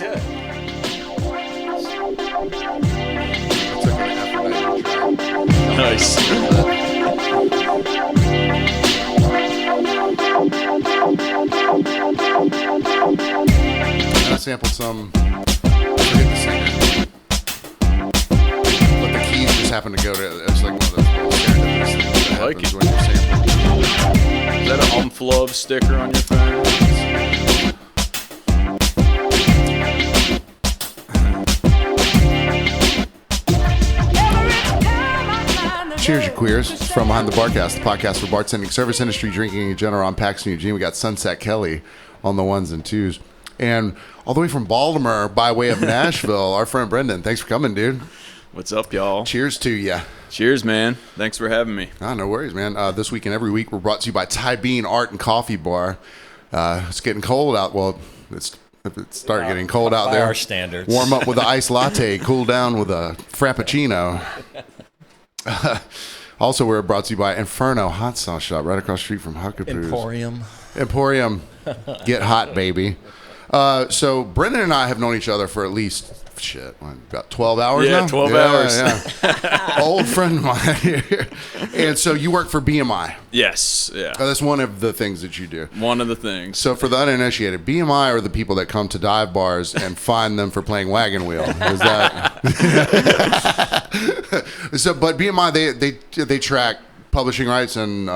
to it. Nice. I sampled some. I forget the singer, but the keys just happened to go to. It's like one of those little serendipitous things that like happens it. when you're sampling. Is that an Love sticker on your phone? Cheers, you queers. It's from Behind the Barcast, the podcast for bartending, service industry, drinking in general. I'm Paxton Eugene. We got Sunset Kelly on the ones and twos. And all the way from Baltimore by way of Nashville, our friend Brendan. Thanks for coming, dude. What's up, y'all? Cheers to you. Cheers, man. Thanks for having me. Oh, no worries, man. This week and every week, we're brought to you by Thai Bean Art and Coffee Bar. It's getting cold out. Well, it started getting cold out by there. Our standards. Warm up with an iced latte, cool down with a frappuccino. Also, we're brought to you by Inferno Hot Sauce Shop right across the street from Huckapoo's. Emporium. Get hot, baby. So Brendan and I have known each other for at least about 12 hours now? 12 hours. Yeah. Old friend of mine here. And so you work for BMI. Yes, yeah. That's one of the things that you do. One of the things. So for the uninitiated, BMI are the people that come to dive bars and find them for playing wagon wheel. Is that? So, but BMI, they track publishing rights and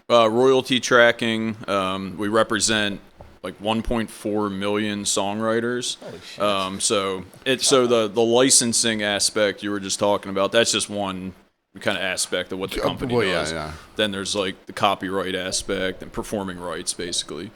royalty tracking. We represent like 1.4 million songwriters. Holy shit. So the licensing aspect you were just talking about, that's just one kind of aspect of what the company does. Yeah. Then there's like the copyright aspect and performing rights, basically.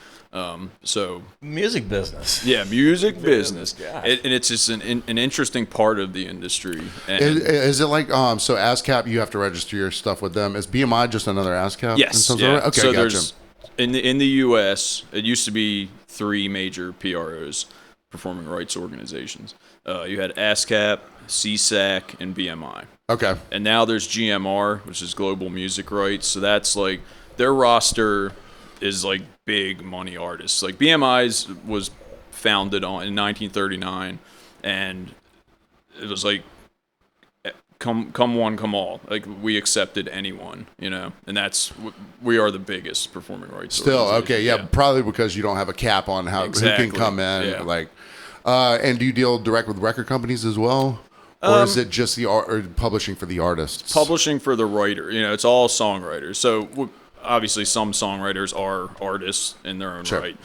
Music business. Yeah, music business. God. And it's just an interesting part of the industry. And Is it like so ASCAP? You have to register your stuff with them. Is BMI just another ASCAP? yes. And Yeah. Okay, so gotcha. there's in the U.S. it used to be 3 major PROs, performing rights organizations. You had ASCAP, CSAC, and BMI. Okay. And now there's GMR, which is Global Music Rights. So that's like their roster is like big money artists. Like BMI's was founded in 1939, and it was like come one, come all. Like we accepted anyone, and we are the biggest performing rights. Still, organization. okay, yeah, probably because you don't have a cap on who Exactly. can come in. Yeah. Like, and do you deal direct with record companies as well, or is it just the art or publishing for the artists? Publishing for the writer. It's all songwriters. So obviously, some songwriters are artists in their own Sure. right,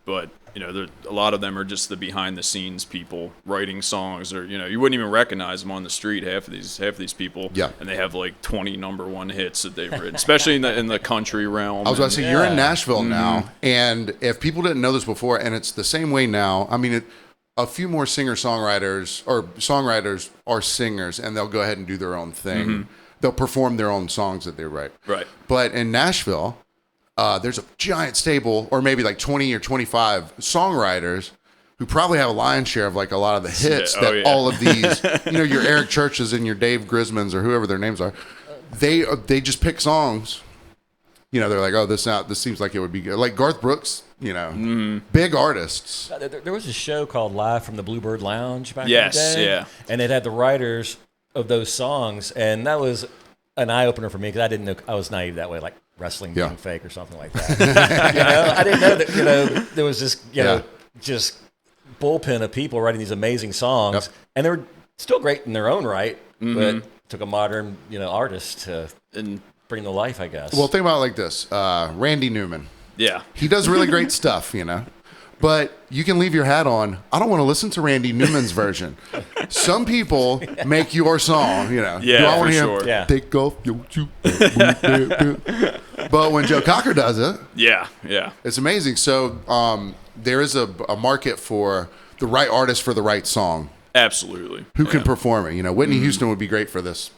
but a lot of them are just the behind-the-scenes people writing songs, or you wouldn't even recognize them on the street. Half of these people, Yeah. and they have like 20 number one hits that they've written, especially in the country realm. I was about to say, you're in Nashville Mm-hmm. now, and if people didn't know this before, and it's the same way now, I mean, a few more singer-songwriters or songwriters are singers, and they'll go ahead and do their own thing. Mm-hmm. They'll perform their own songs that they write. Right. But in Nashville, there's a giant stable, or maybe like 20 or 25 songwriters who probably have a lion's share of like a lot of the hits that all of these, your Eric Churches and your Dave Grismans or whoever their names are, they just pick songs. They're like, oh, this seems like it would be good. Like Garth Brooks, big artists. There was a show called Live from the Bluebird Lounge back Yes, in the day. yeah. And it had the writers of those songs, and that was an eye-opener for me because I didn't know, I was naive that way, like wrestling being fake or something like that. I didn't know that, there was this, just bullpen of people writing these amazing songs, and they were still great in their own right, but it took a modern, artist to bring to life, I guess. Well, think about it like this. Randy Newman. Yeah. He does really great stuff, But you can leave your hat on. I don't want to listen to Randy Newman's version. Some people make your song, Yeah, Do I want to hear sure. Yeah. take off your shoe? But when Joe Cocker does it, Yeah. it's amazing. So there is a market for the right artist for the right song. Absolutely. Who can perform it? Whitney Houston would be great for this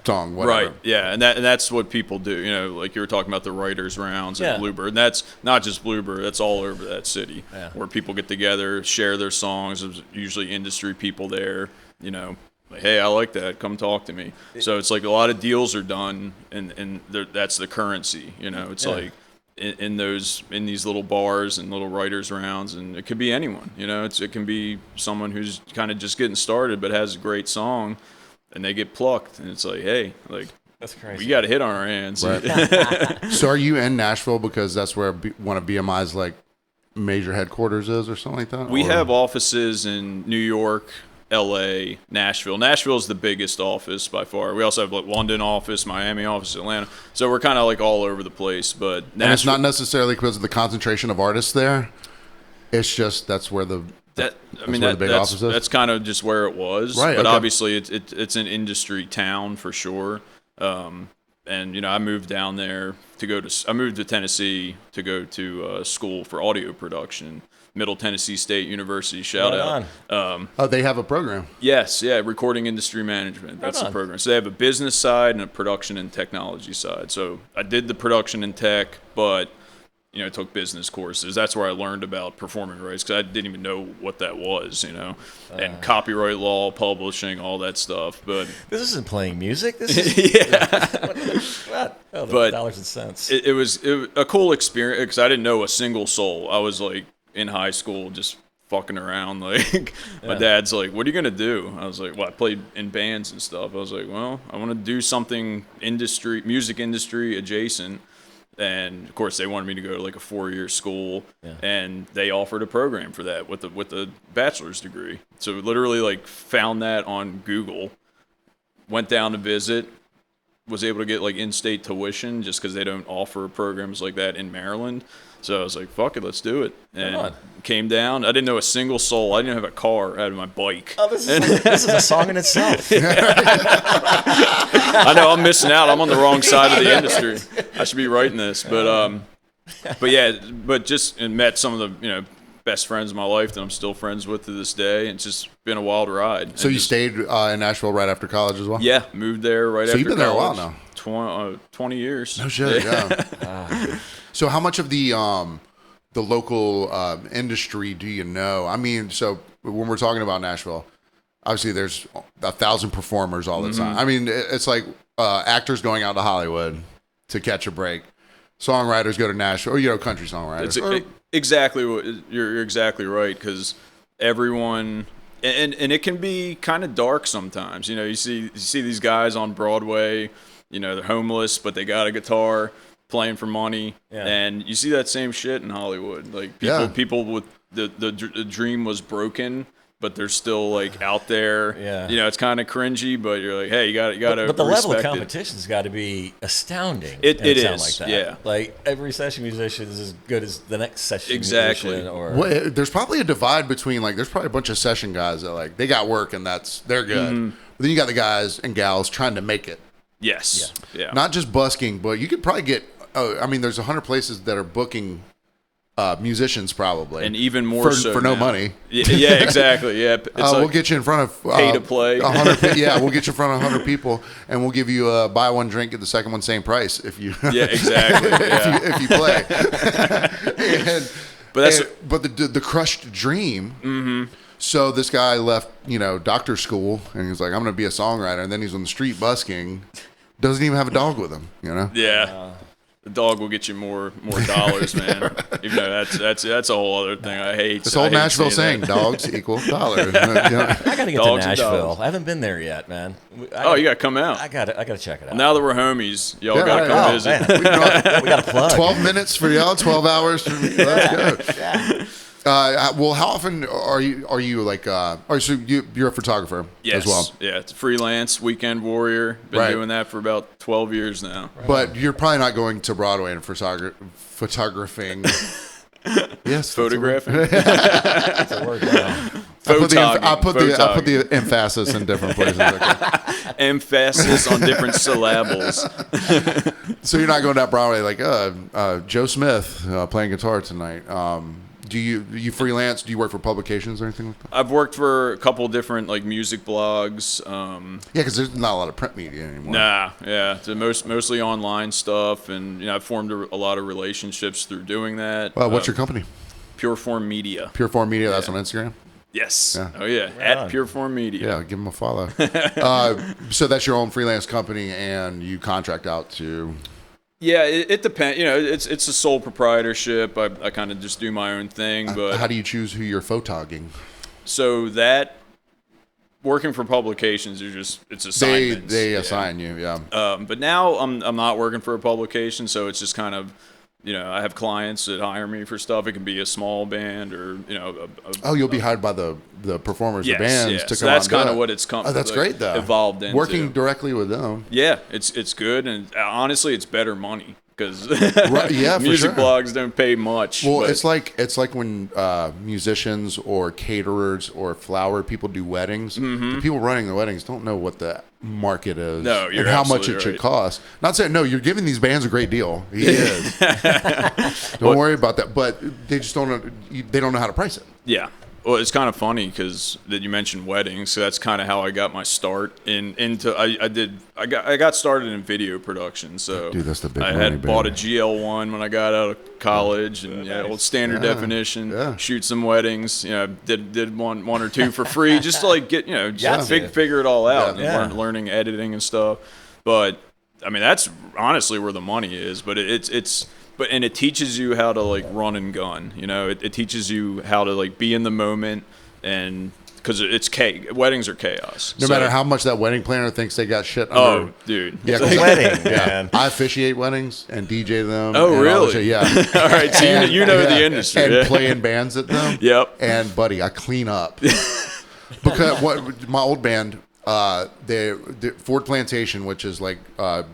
song, whatever. Right, yeah, and that's what people do. Like you were talking about the writers' rounds at Yeah. Bluebird. And that's not just Bluebird; that's all over that city, Yeah. where people get together, share their songs. There's usually industry people there. Like, hey, I like that. Come talk to me. So it's like a lot of deals are done, and that's the currency. It's like in these little bars and little writers rounds, and it could be anyone. It can be someone who's kind of just getting started but has a great song, and they get plucked, and it's like, hey, like, that's crazy. We got a hit on our hands. Right. So are you in Nashville because that's where one of BMI's like major headquarters is, or something like that? We have offices in New York, LA, Nashville. Nashville's the biggest office by far. We also have like London office, Miami office, Atlanta. So we're kind of like all over the place. But Nashville, and it's not necessarily because of the concentration of artists there. It's just that's where the big office is. That's kind of just where it was. Right. But okay. obviously it's an industry town for sure. And I moved down there I moved to Tennessee to go to school for audio production. Middle Tennessee State University, shout out. They have a program. Yes, yeah, recording industry management. That's the program. So they have a business side and a production and technology side. So I did the production and tech, but took business courses. That's where I learned about performing rights, because I didn't even know what that was, and copyright law, publishing, all that stuff. But this isn't playing music. This is what? Oh, but dollars and cents. It was a cool experience because I didn't know a single soul. I was like in high school just fucking around. Like my dad's like, "What are you gonna do?" I was like, "Well, I played in bands and stuff." I was like, "Well, I want to do something music industry adjacent." And of course, they wanted me to go to like a 4-year school, and they offered a program for that with a bachelor's degree. So literally, like, found that on Google, went down to visit, was able to get like in-state tuition just because they don't offer programs like that in Maryland. So I was like, "Fuck it, let's do it." And came down. I didn't know a single soul. I didn't have a car. I had my bike. Oh, this is a song in itself. I know I'm missing out. I'm on the wrong side of the industry. I should be writing this, but just met some of the best friends of my life that I'm still friends with to this day. It's just been a wild ride. So you stayed in Nashville right after college as well? Yeah, moved there right after college. So you've been there a while now. 20 years. No shit. Yeah. So how much of the local industry do you know? I mean, so when we're talking about Nashville, obviously there's 1,000 performers all the time. I mean, it's like actors going out to Hollywood to catch a break. Songwriters go to Nashville, or country songwriters. Exactly. You're exactly right, because everyone, and it can be kind of dark sometimes. You see these guys on Broadway. They're homeless, but they got a guitar, playing for money, and you see that same shit in Hollywood. Like people with the dream was broken, but they're still like out there. Yeah. It's kind of cringy, but you're like, hey, you got to. But the level of competition's got to be astounding. It is. Like that. Yeah. Like every session musician is as good as the next session musician. Well, there's probably a divide between there's probably a bunch of session guys that they got work and they're good. But then you got the guys and gals trying to make it. Yes. Yeah. Not just busking, but you could probably get. There's 100 places that are booking musicians probably, and even more for no money. Yeah, exactly. Yeah, we'll get you in front of pay to play. 100. Yeah, we'll get you in front of 100 people, and we'll give you buy one drink, get the second one same price if you. Yeah, exactly. if you play. But the crushed dream. Mm-hmm. So this guy left, doctor school, and he was like, "I'm going to be a songwriter," and then he's on the street busking. Doesn't even have a dog with him, Yeah. The dog will get you more dollars, man. Even though that's a whole other thing. I hate. This old Nashville saying, "Dogs equal dollars." I gotta get to Nashville. I haven't been there yet, man. You gotta come out. I gotta check it out. Now that we're homies, y'all gotta come visit. We got a plug. 12 minutes for y'all, 12 hours for me. Let's go. Yeah. Well, how often are you like? So you're a photographer as well? Yeah, it's freelance, weekend warrior. Been doing that for about 12 years now. But you're probably not going to Broadway and photographing. Yes, photographing. That's a word now. I put the emphasis in different places. Okay. Emphasis on different syllables. So you're not going to Broadway like Joe Smith playing guitar tonight. Do you freelance? Do you work for publications or anything like that? I've worked for a couple different music blogs. Because there's not a lot of print media anymore. Nah, yeah, so mostly online stuff, and I've formed a lot of relationships through doing that. What's your company? Pureformedia. Pureformedia. That's on Instagram. Yes. Yeah. Oh yeah. At Pureformedia. Yeah, give them a follow. So that's your own freelance company, and you contract out to. Yeah, it depends. You know, it's a sole proprietorship. I kind of just do my own thing. But how do you choose who you're photogging? So that working for publications, it's assignments. They assign you, yeah. But now I'm not working for a publication, so it's just kind of, you know, I have clients that hire me for stuff. It can be a small band or, you know. You'll be hired by the performers, the bands to so come that's out and kind of what it's come. Oh, that's great though. Evolved into working directly with them. Yeah, it's good, and honestly, it's better money because for music sure. blogs don't pay much. Well, it's like when musicians or caterers or flower people do weddings. Mm-hmm. The people running the weddings don't know what the market is and how much it should cost. Not saying you're giving these bands a great deal. He is. Don't worry about that. But they just don't know. They don't know how to price it. Yeah. Well, it's kind of funny because that you mentioned weddings, so that's kind of how I got my start into. I got started in video production, so dude, that's the big I money, had bought a GL1 when I got out of college, and old standard definition, shoot some weddings. You know, did one or two for free just to like get figure it all out, and learning editing and stuff. But I mean, that's honestly where the money is. But and it teaches you how to like run and gun. You know, it teaches you how to like be in the moment, and because weddings are chaos. No matter how much that wedding planner thinks they got shit under. Oh, dude, it's a wedding, man. I officiate weddings and DJ them. Oh, really? Yeah. All right, so you know the industry and play in bands at them. Yep. And buddy, I clean up because my old band, the Ford Plantation, which is like the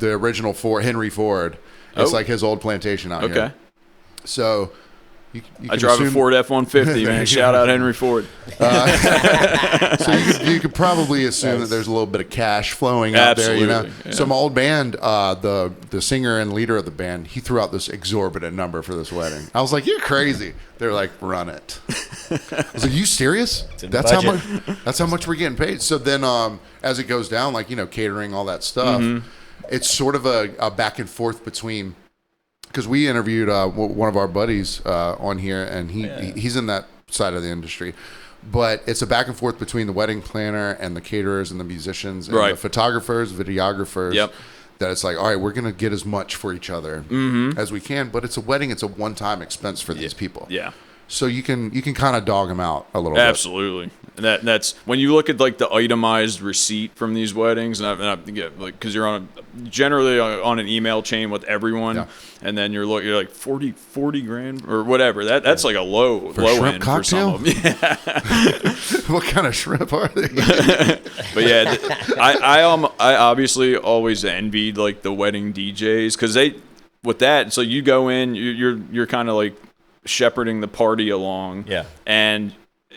original Henry Ford. It's like his old plantation out here. So you I drive a Ford F-150, man. Shout out Henry Ford. So you could probably assume that there's a little bit of cash flowing out there, you know. Yeah. So my old band, the singer and leader of the band, he threw out this exorbitant number for this wedding. I was like, "You're crazy." They're like, "Run it." I was like, "You serious? That's how much we're getting paid." So then, as it goes down, like catering, all that stuff. Mm-hmm. It's sort of a back and forth between, because we interviewed one of our buddies on here, and he's in that side of the industry, but it's a back and forth between the wedding planner and the caterers and the musicians and the photographers, videographers. Yep. That it's like, all right, we're going to get as much for each other as we can, but it's a wedding, it's a one-time expense for these people. Yeah. So you can kind of dog them out a little bit. Absolutely. And that's when you look at like the itemized receipt from these weddings, and because you're generally on an email chain with everyone, and then you're like 40 grand or whatever. That's like a low end cocktail? For some of them. Yeah. What kind of shrimp are they? But yeah, I obviously always envied like the wedding DJs because with that, so you go in, you're kind of like shepherding the party along. Yeah. And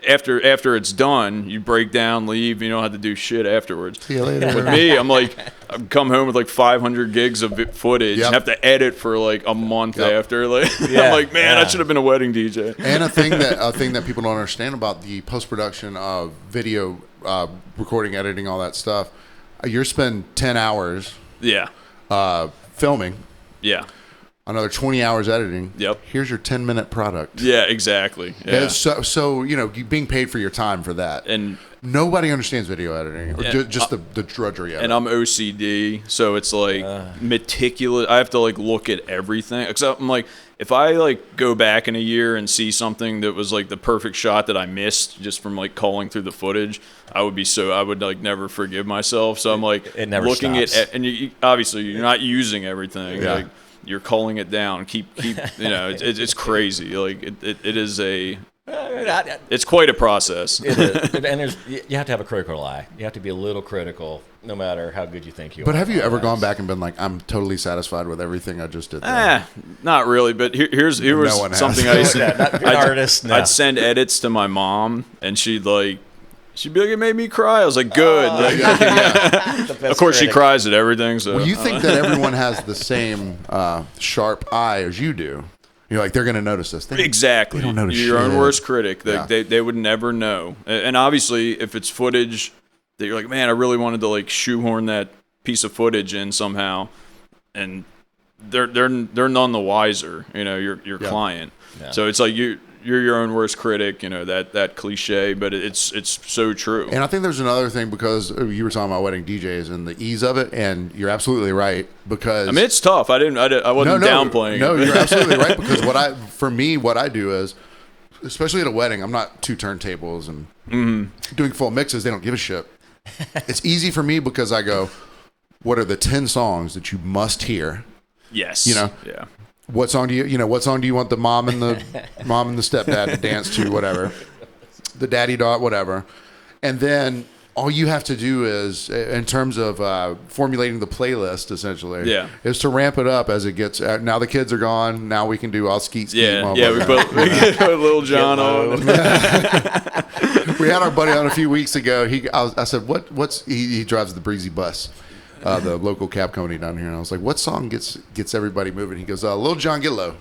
after it's done, you break down, leave. You don't have to do shit afterwards. See you later. With me, I come home with like 500 gigs of footage and have to edit for like a month after. Like, I'm like, man, I should have been a wedding DJ. And a thing that people don't understand about the post-production of video recording, editing, all that stuff, you're spending 10 hours filming. Yeah. Another 20 hours editing. Yep. Here's your 10-minute product. Yeah, exactly. Yeah. So being paid for your time for that. And nobody understands video editing, or just the drudgery of it. And I'm OCD, so it's like meticulous. I have to like look at everything. Except I'm like, if I like go back in a year and see something that was like the perfect shot that I missed just from like calling through the footage, I would like never forgive myself. So I'm like looking at, and obviously you're not using everything. Yeah. Like, you're calling it down. Keep it's crazy. Like it is it's quite a process. It is. And you have to have a critical eye. You have to be a little critical, no matter how good you think you are. But have you ever gone back and been like, I'm totally satisfied with everything I just did there? Not really. But here was something I used to. I'd send edits to my mom, and she'd be like, it made me cry. I was like, good. Of course, she cries at everything. So you think that everyone has the same sharp eye as you do? You're like, they're going to notice this. Exactly. They don't notice your shit. own worst critic. They would never know. And obviously, if it's footage that you're like, man, I really wanted to like shoehorn that piece of footage in somehow, and they're none the wiser. Your client. Yeah. So it's like you're your own worst critic, that cliche, but it's so true. And I think there's another thing, because you were talking about wedding DJs and the ease of it, and you're absolutely right, because I mean, it's tough. I wasn't downplaying it. No, you're absolutely right, because what I do is, especially at a wedding, I'm not 2 turntables and doing full mixes. They don't give a shit. It's easy for me because I go, what are the 10 songs that you must hear? Yes. Yeah. What song do you want the mom and the stepdad to dance to, whatever, the daddy dot, whatever. And then all you have to do is, in terms of formulating the playlist, essentially, is to ramp it up as it gets. Now the kids are gone. Now we can do all skeet. Yeah. We put Lil Jon on. We had our buddy on a few weeks ago. I said, he drives the Breezy bus, the local cab company down here, and I was like, what song gets everybody moving? He goes, Lil Jon, Get Low.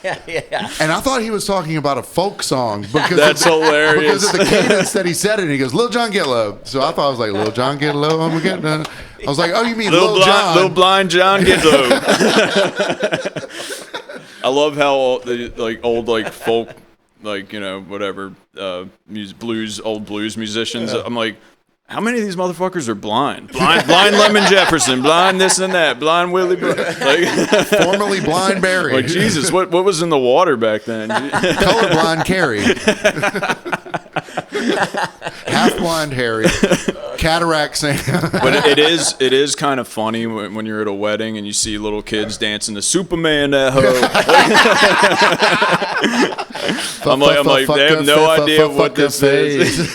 Yeah. And I thought he was talking about a folk song, because that's hilarious. Because of the cadence that he said it, and he goes, Lil Jon, Get Low. So I thought, I was like, Lil Jon, Get Low, I'm getting. I was like, oh, you mean Lil Jon? Lil Blind John, Get Low. I love how old folk, whatever, old blues musicians. I'm like, how many of these motherfuckers are blind? Blind Lemon Jefferson, blind this and that, blind Willie, formerly blind Barry. Like, Jesus, what was in the water back then? Colorblind Carrie, half blind Harry, cataract Sam. But it is kind of funny when you're at a wedding and you see little kids dancing to Superman that hoe. I'm like, they have no idea what this is.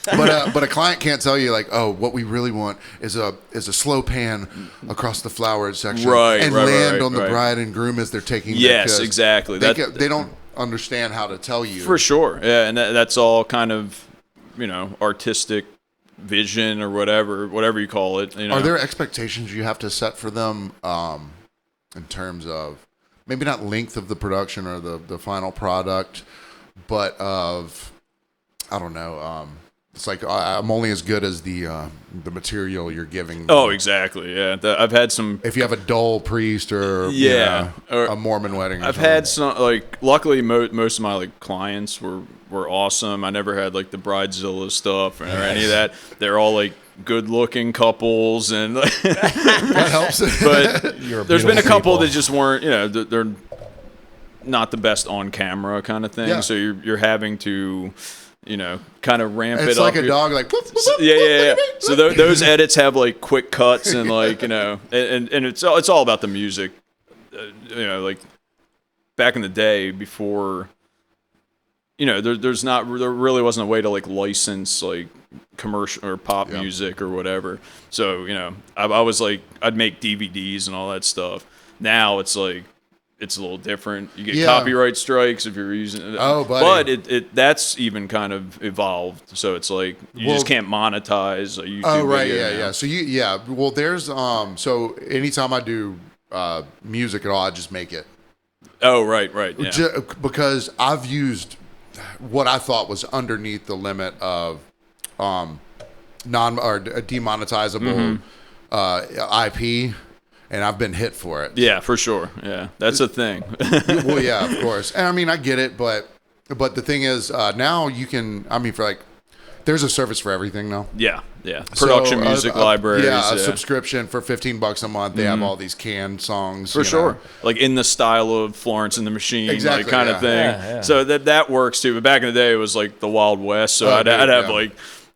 But a client can't tell you, like, oh, what we really want is a slow pan across the flower section, and land on the bride and groom as they're taking. Yes, exactly. They don't understand how to tell you. For sure, yeah, and that's all kind of, artistic vision or whatever you call it. Are there expectations you have to set for them, in terms of maybe not length of the production or the final product, but of, I don't know. It's like, I'm only as good as the material you're giving. Oh, exactly. Yeah, I've had some. If you have a dull priest or or a Mormon wedding, I've had some. Luckily, most of my clients were awesome. I never had the Bridezilla stuff or any of that. They're all good-looking couples, and that helps. But there's been a couple that just weren't. They're not the best on camera kind of thing. Yeah. So you're having to, kind of ramp it up. It's like a dog, like, whoop, whoop, whoop, yeah. So those edits have quick cuts and and it's all about the music. Back in the day before, there really wasn't a way to license commercial or pop music or whatever. So I was I'd make DVDs and all that stuff. Now it's it's a little different. You get copyright strikes if you're using it. Oh, buddy. But that's even kind of evolved. So it's you just can't monetize a YouTube Oh, right, video yeah. So well, there's so anytime I do music at all, I just make it. Oh, right, yeah. Because I've used what I thought was underneath the limit of demonetizable IP. And I've been hit for it. Yeah, for sure. Yeah, that's a thing. Well, yeah, of course. And I mean, I get it, but the thing is, now you can. I mean, for there's a service for everything now. Yeah. Production music libraries. Yeah, a subscription for $15 a month. They have all these canned songs for sure, in the style of Florence and the Machine, exactly, kind of thing. Yeah. So that works too. But back in the day, it was the Wild West. So I'd have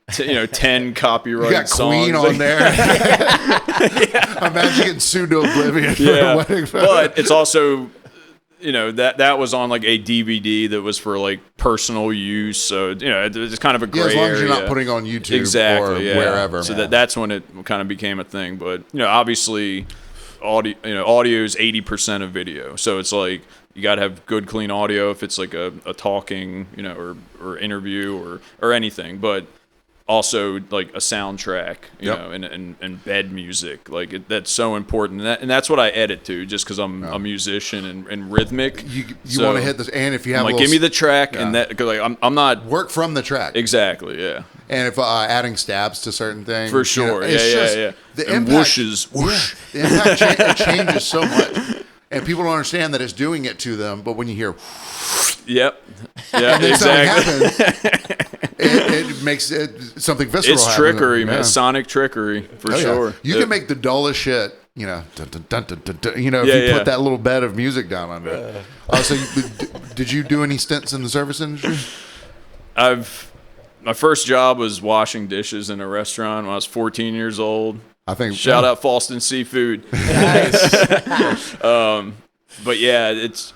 10 copyright you got songs. Queen on there. Imagine getting sued to oblivion for a wedding. But it's also, that was on a DVD that was for personal use. So it's kind of a gray area. As long as you're not putting on YouTube or wherever. So that's when it kind of became a thing. But obviously, audio is 80% of video. So it's you got to have good, clean audio if it's a talking, or interview or anything. But also a soundtrack, and bed music, that's so important, and that's what I edit to, just because I'm a musician and rhythmic. You want to hit this, and if you have give me the track, and that I'm not work from the track exactly, yeah. And if adding stabs to certain things, for sure, yeah. The impact, whooshes, whoosh. Yeah, the impact it changes so much. and people don't understand that it's doing it to them. But when you hear, yeah, exactly. It makes it something visceral. It's trickery, man. Sonic trickery for sure. Yeah. You can make the dullest shit. You know, dun, dun, dun, dun, dun, dun, you know, if you put that little bed of music down under it. So, did you do any stints in the service industry? My first job was washing dishes in a restaurant when I was 14 years old. I think shout out Falston Seafood. Nice. But yeah, it's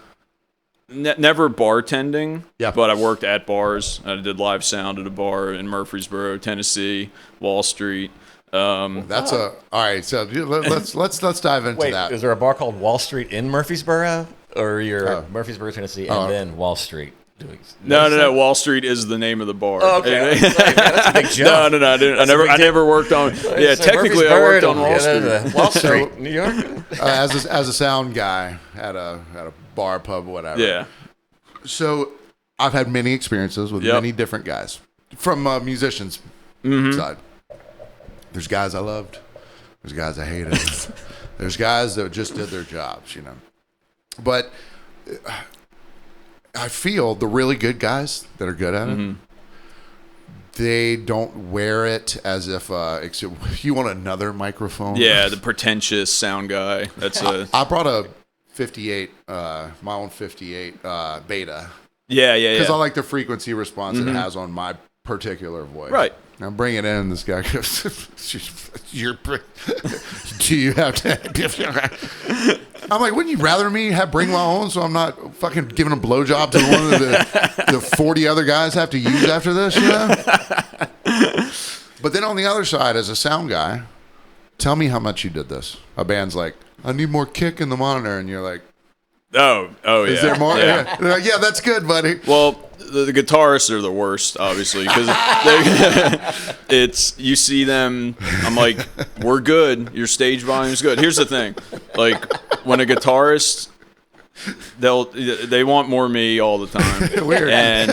never bartending. Yeah. But I worked at bars. I did live sound at a bar in Murfreesboro, Tennessee, Wall Street. That's all right. So let's dive into that. Is there a bar called Wall Street in Murfreesboro, or you're Murfreesboro, Tennessee, and then Wall Street? No. Wall Street is the name of the bar. Oh, okay. That's a big jump. No. I never worked on. Yeah, technically I worked on Wall Street. Wall Street, New York. As a sound guy at a bar, pub, whatever. Yeah. So I've had many experiences with many different guys from musicians' side. There's guys I loved. There's guys I hated. There's guys that just did their jobs, you know. But I feel the really good guys that are good at it, they don't wear it as if you want another microphone. Yeah, the pretentious sound guy. I brought a 58, my own 58 beta. Yeah. Because I like the frequency response it has on my particular voice. Right. Now bring it in. This guy goes, do you have to? I'm like, wouldn't you rather me bring my own so I'm not fucking giving a blowjob to one of the 40 other guys have to use after this, you know? But then on the other side, as a sound guy, tell me how much you did this. A band's like, I need more kick in the monitor. And you're like, oh yeah. Is there more? Yeah. Like, yeah, that's good, buddy. Well, the guitarists are the worst, obviously, because you see them. I'm like, we're good. Your stage volume's good. Here's the thing, like when a guitarist, they want more me all the time. Weird. And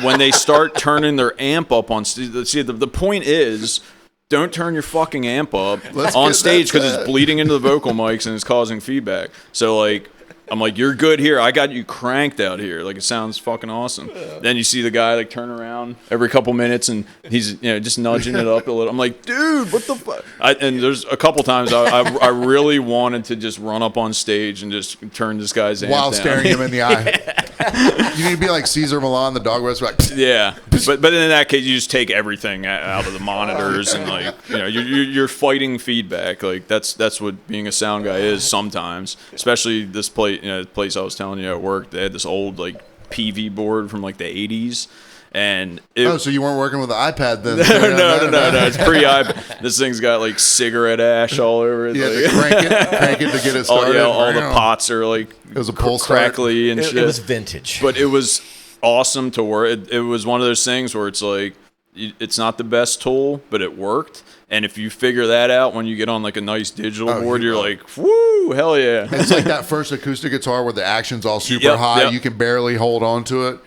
when they start turning their amp up on stage, see the point is, don't turn your fucking amp up on stage because it's bleeding into the vocal mics and it's causing feedback. So like. I'm like, you're good here. I got you cranked out here. Like, it sounds fucking awesome. Then you see the guy, like, turn around every couple minutes, and he's, just nudging it up a little. I'm like, dude, what the fuck? And there's a couple times I really wanted to just run up on stage and just turn this guy's amp while down. staring him in the eye. You need to be like Caesar Milan, the dog whisperer. Like, yeah. But in that case, you just take everything out of the monitors, and, like, you're fighting feedback. Like, that's what being a sound guy is sometimes, especially this place. The place I was telling you at work, they had this old like PV board from like the 80s, and so you weren't working with the iPad then? No, it's pre-iPad. This thing's got like cigarette ash all over it. Yeah, like, crank it to get it started. All the pots are like it was a pull crackly and shit. It was vintage, but it was awesome to work. It was one of those things where it's like it's not the best tool, but it worked. And if you figure that out when you get on like a nice digital board, you're like, woo, hell yeah. It's like that first acoustic guitar where the action's all super high. Yep. You can barely hold on to it.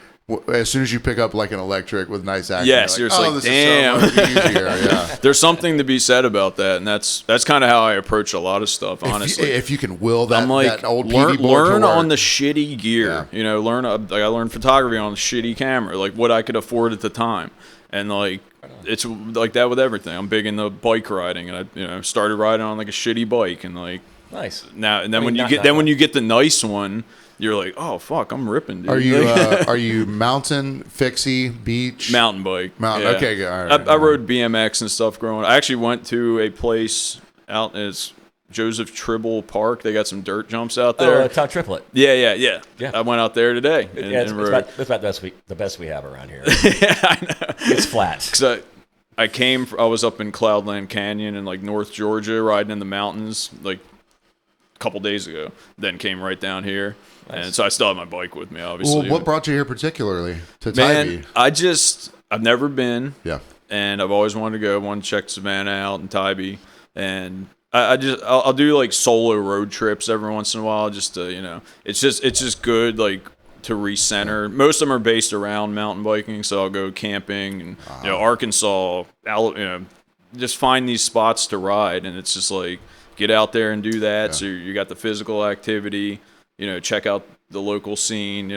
As soon as you pick up like an electric with nice action, you're like, this damn. is so much easier. Yeah. There's something to be said about that, and that's kind of how I approach a lot of stuff, honestly. If you can will that, I'm like, that old PV board learn to work. on the shitty gear. Yeah. I learned photography on a shitty camera, like what I could afford at the time. And like it's like that with everything. I'm big into bike riding, and I started riding on like a shitty bike, and like nice. Now and then when you get the nice one, you're like, oh fuck, I'm ripping, dude. Are you mountain, fixie, beach? Mountain bike. Mountain. Yeah. Okay, all right. I rode BMX and stuff growing up. I actually went to a place out in Joseph Tribble Park. They got some dirt jumps out there. Oh, Todd Triplett. Yeah. I went out there today. It's about the best we have around here. Yeah, I know. It's flat. Because I was up in Cloudland Canyon in like North Georgia, riding in the mountains like a couple days ago. Then came right down here. Nice. And so I still have my bike with me, obviously. Well, what brought you here particularly to Tybee? I've never been. Yeah. And I've always wanted to go. I wanted to check Savannah out and Tybee. And I'll do like solo road trips every once in a while, just to, it's just good, like, to recenter. Most of them are based around mountain biking, so I'll go camping and Arkansas, just find these spots to ride, and it's just like get out there and do that. So you got the physical activity, check out the local scene,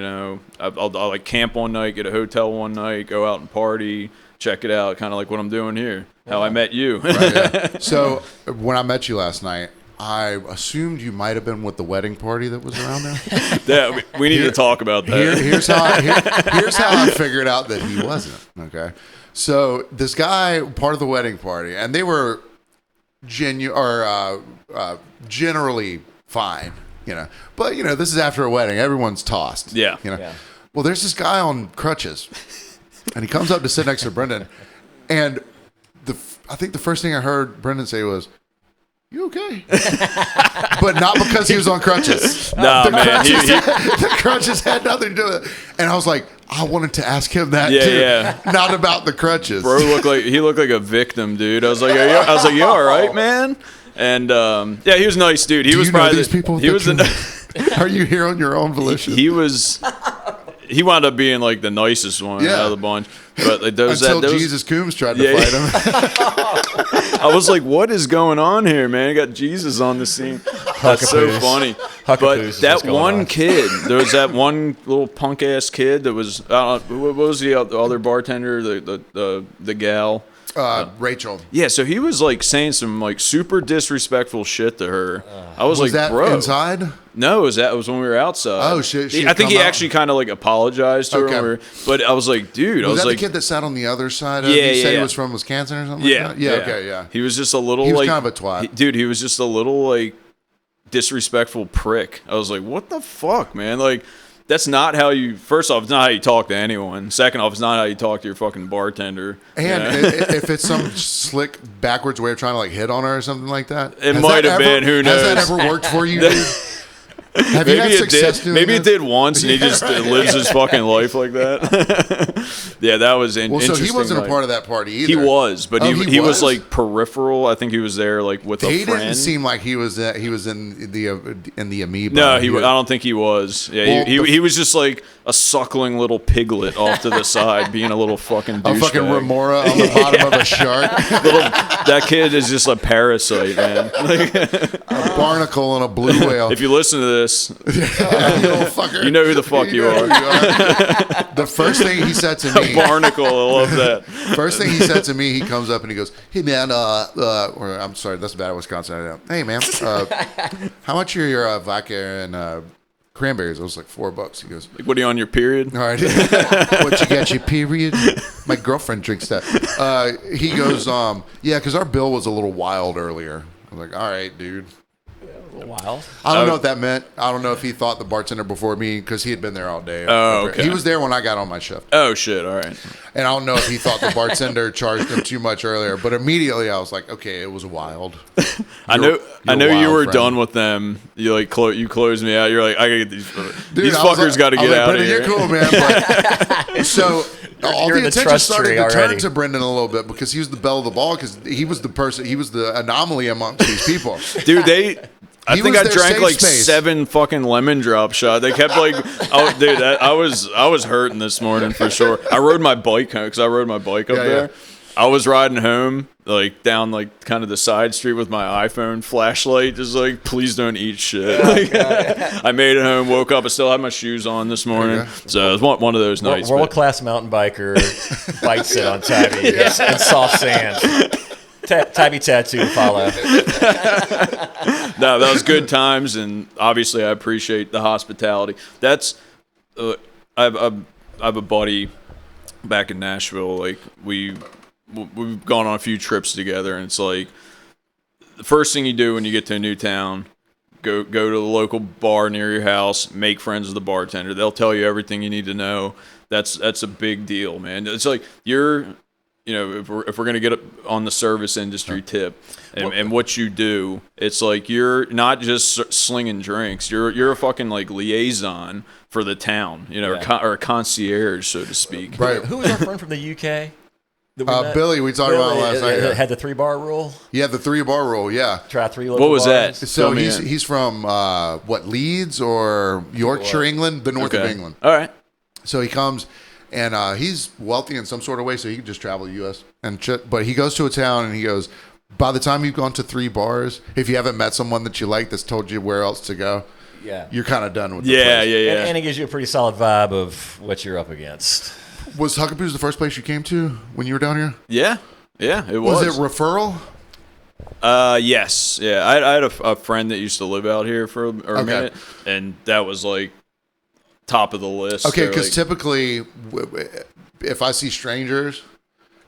I'll like camp one night, get a hotel one night, go out and party, check it out, kind of like what I'm doing here, how I met you. Right, So when I met you last night, I assumed you might have been with the wedding party that was around there. Yeah, we need to talk about that. Here's how I figured out that he wasn't. Okay, so this guy, part of the wedding party, and they were generally fine, But this is after a wedding; everyone's tossed. Yeah. Well, there's this guy on crutches, and he comes up to sit next to Brendan, and I think the first thing I heard Brendan say was, "You okay?" But not because he was on crutches. No, man. The crutches had nothing to do with it. And I was like, I wanted to ask him that too. Yeah. Not about the crutches. Bro looked like a victim, dude. I was like, you all right, man? And he was a nice dude. He was probably these people. Are you here on your own volition? He wound up being like the nicest one out of the bunch. But like, until Jesus Coombs tried to fight him. I was like, what is going on here, man? You got Jesus on the scene. That's so funny. But that one kid, there was that one little punk ass kid that was, what was the other bartender, the gal? Rachel. Yeah, so he was like saying some like super disrespectful shit to her. I was like, that bro. Inside? No, it was when we were outside. Oh shit! I think he actually kind of like apologized to her. But I was like, dude, was that like, the kid that sat on the other side? You said he was from Wisconsin or something. Yeah, like that? Okay. He was just a little. He was like, kind of a twat, dude. He was just a little like disrespectful prick. I was like, what the fuck, man? Like, that's not how you. First off, it's not how you talk to anyone. Second off, it's not how you talk to your fucking bartender. And if it's some slick backwards way of trying to like hit on her or something like that, it might have been. Who knows? Has that ever worked for you? Dude? Have you had success doing Maybe that? it did once, and he just lives his fucking life like that. Yeah, that was interesting. So he wasn't a part of that party either. He was, but he was like peripheral. I think he was there like with a friend. He didn't seem like he was in the amoeba. No, I don't think he was. Yeah, he was just like a suckling little piglet off to the side, being a little fucking douchebag. A fucking remora on the bottom of a shark. That kid is just a parasite, man. A barnacle and a blue whale. If you listen to this, you know who the fuck you are. The first thing he said to me, a barnacle. I love that. First thing he said to me, he comes up and he goes, "Hey man, or I'm sorry, that's bad Wisconsin. Hey man, how much are your vodka and cranberries?" I was like, $4. He goes, like, "What are you on your period?" All right. What you got your period? My girlfriend drinks that. He goes, yeah, because our bill was a little wild earlier. I was like, all right, dude. Wild. I don't know what that meant. I don't know if he thought the bartender before me, because he had been there all day. Oh, okay. He was there when I got on my shift. Oh shit! All right. And I don't know if he thought the bartender charged him too much earlier, but immediately I was like, okay, it was wild. I know you were done with them. You like you closed me out. You're like, I gotta get these fuckers got to get out of here. You're cool, man. But, so all the attention started to turn to Brendan a little bit, because he was the belle of the ball, because he was the person, he was the anomaly amongst these people. Dude, I think I drank like 7 fucking lemon drop shots. They kept like, oh, dude, I was hurting this morning for sure. I rode my bike home, because I rode my bike up there. Yeah. I was riding home, like down like kind of the side street with my iPhone flashlight, just like, please don't eat shit. I made it home, woke up, I still had my shoes on this morning. Okay. So it was one of those nights. World-class mountain biker bike sit on Tabby and soft sand. Tabby tattoo to follow. No, that was good times, and obviously I appreciate the hospitality. That's I have a buddy back in Nashville. Like we've gone on a few trips together, and it's like the first thing you do when you get to a new town, go to the local bar near your house, make friends with the bartender. They'll tell you everything you need to know. That's a big deal, man. It's like if we're gonna get on the service industry tip and what you do, it's like you're not just slinging drinks. You're a fucking like liaison for the town, or a concierge, so to speak. Right. Who was our friend from the UK? Billy, we talked about last night. Had the 3-bar rule. Yeah, the 3-bar rule. Yeah. Try 3 local What was bars. that? So he's from Leeds or Yorkshire, England, the north of England. All right. So he comes. And he's wealthy in some sort of way, so he can just travel the U.S. and shit. But he goes to a town and he goes, by the time you've gone to 3 bars, if you haven't met someone that you like that's told you where else to go, you're kind of done with the place. Yeah. And it gives you a pretty solid vibe of what you're up against. Was Huckapoo's the first place you came to when you were down here? Yeah, it was. Was it referral? Yes. Yeah, I had a friend that used to live out here for a minute, and that was like top of the list. Okay, because typically, if I see strangers,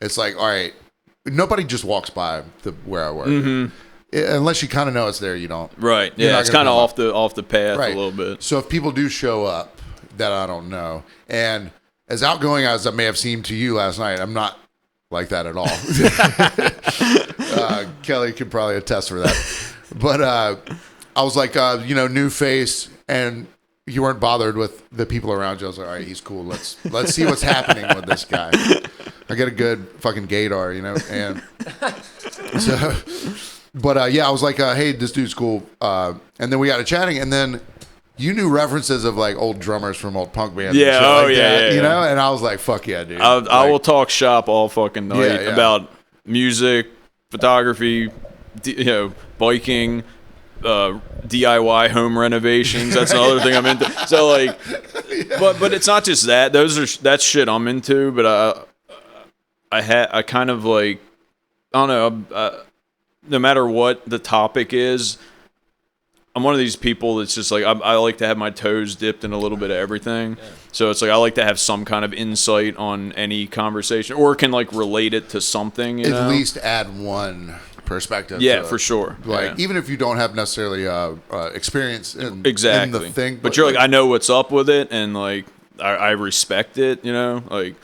it's like, all right, nobody just walks by where I work. Unless you kind of know it's there, you don't. Right. Yeah, it's kind of off the path a little bit. So if people do show up that I don't know, and as outgoing as I may have seemed to you last night, I'm not like that at all. Kelly could probably attest for that. But I was like, new face, and you weren't bothered with the people around you. I was like, all right, he's cool. Let's see what's happening with this guy. I get a good fucking gaydar, and so. But I was like, hey, this dude's cool. And then we got to chatting, and then you knew references of like old drummers from old punk bands. Yeah, and shit that, you know. And I was like, fuck yeah, dude. I will talk shop all fucking night about music, photography, biking, DIY home renovations. That's another thing I'm into. So like, but it's not just that. That's shit I'm into. But I kind of like, I don't know. No matter what the topic is, I'm one of these people that's just like, I like to have my toes dipped in a little bit of everything. Yeah. So it's like, I like to have some kind of insight on any conversation, or can like relate it to something, you know? At least add one perspective. Yeah, for sure. Like, even if you don't have necessarily experience in the thing. But you're like, I know what's up with it, and like, I respect it, you know? Like,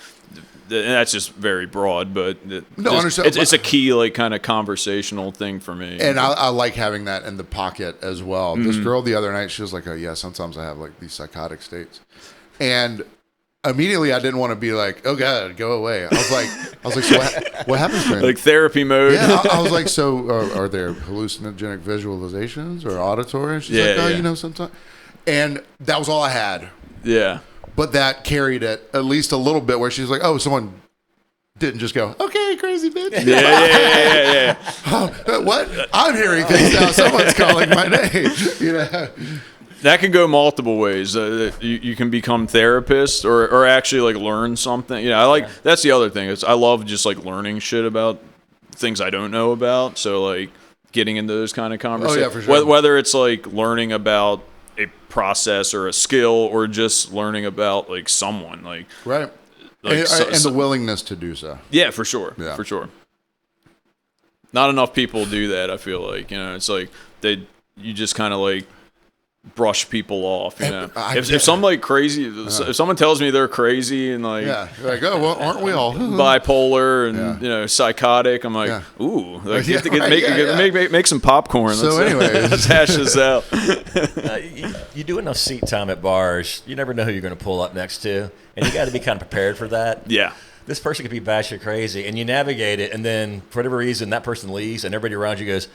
and that's just very broad, but it's a key, like, kind of conversational thing for me. And I like having that in the pocket as well. This girl the other night, she was like, oh yeah, sometimes I have like these psychotic states, and immediately I didn't want to be like, oh god, go away. I was like, so what happens to like therapy mode? Yeah, I was like, so are there hallucinogenic visualizations or auditory? She's like, sometimes, and that was all I had. Yeah. But that carried it at least a little bit, where she's like, "Oh, someone didn't just go, okay, crazy bitch." Yeah. Oh, what? I'm hearing things now. Someone's calling my name. You know, that can go multiple ways. You can become therapist, or actually like learn something. That's the other thing. Is I love just like learning shit about things I don't know about. So like getting into those kind of conversations. Oh yeah, for sure. Whether it's like learning about a process or a skill, or just learning about like someone, like right, and the willingness to do so. Yeah, for sure. Yeah. For sure. Not enough people do that. I feel like, it's like you just kind of like brush people off. If some like crazy, if someone tells me they're crazy and like, like, oh well, aren't we all bipolar and psychotic? I'm like, ooh, like, make some popcorn. So let's hash this out. You do enough seat time at bars, you never know who you're going to pull up next to, and you got to be kind of prepared for that. Yeah. This person could be batshit crazy, and you navigate it, and then for whatever reason, that person leaves, and everybody around you goes,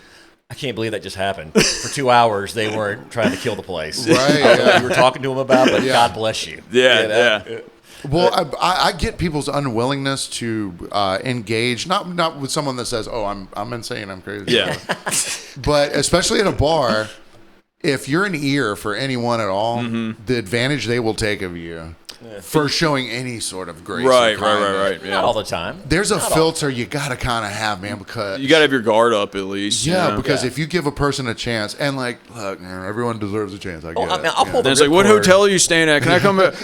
I can't believe that just happened. For 2 hours, they weren't trying to kill the place. Right. I don't know what you were talking to them about, but God bless you. Yeah. Well, I get people's unwillingness to engage, not with someone that says, "Oh, I'm insane, I'm crazy." Yeah. But especially at a bar, if you're an ear for anyone at all, the advantage they will take of you for showing any sort of grace. Right. Yeah. Not all the time. There's a filter you got to kind of have, man, because you got to have your guard up at least. Yeah, because if you give a person a chance, and like, look, man, everyone deserves a chance. I get it. I'll pull then it's like, what hotel are you staying at? Can I come? It's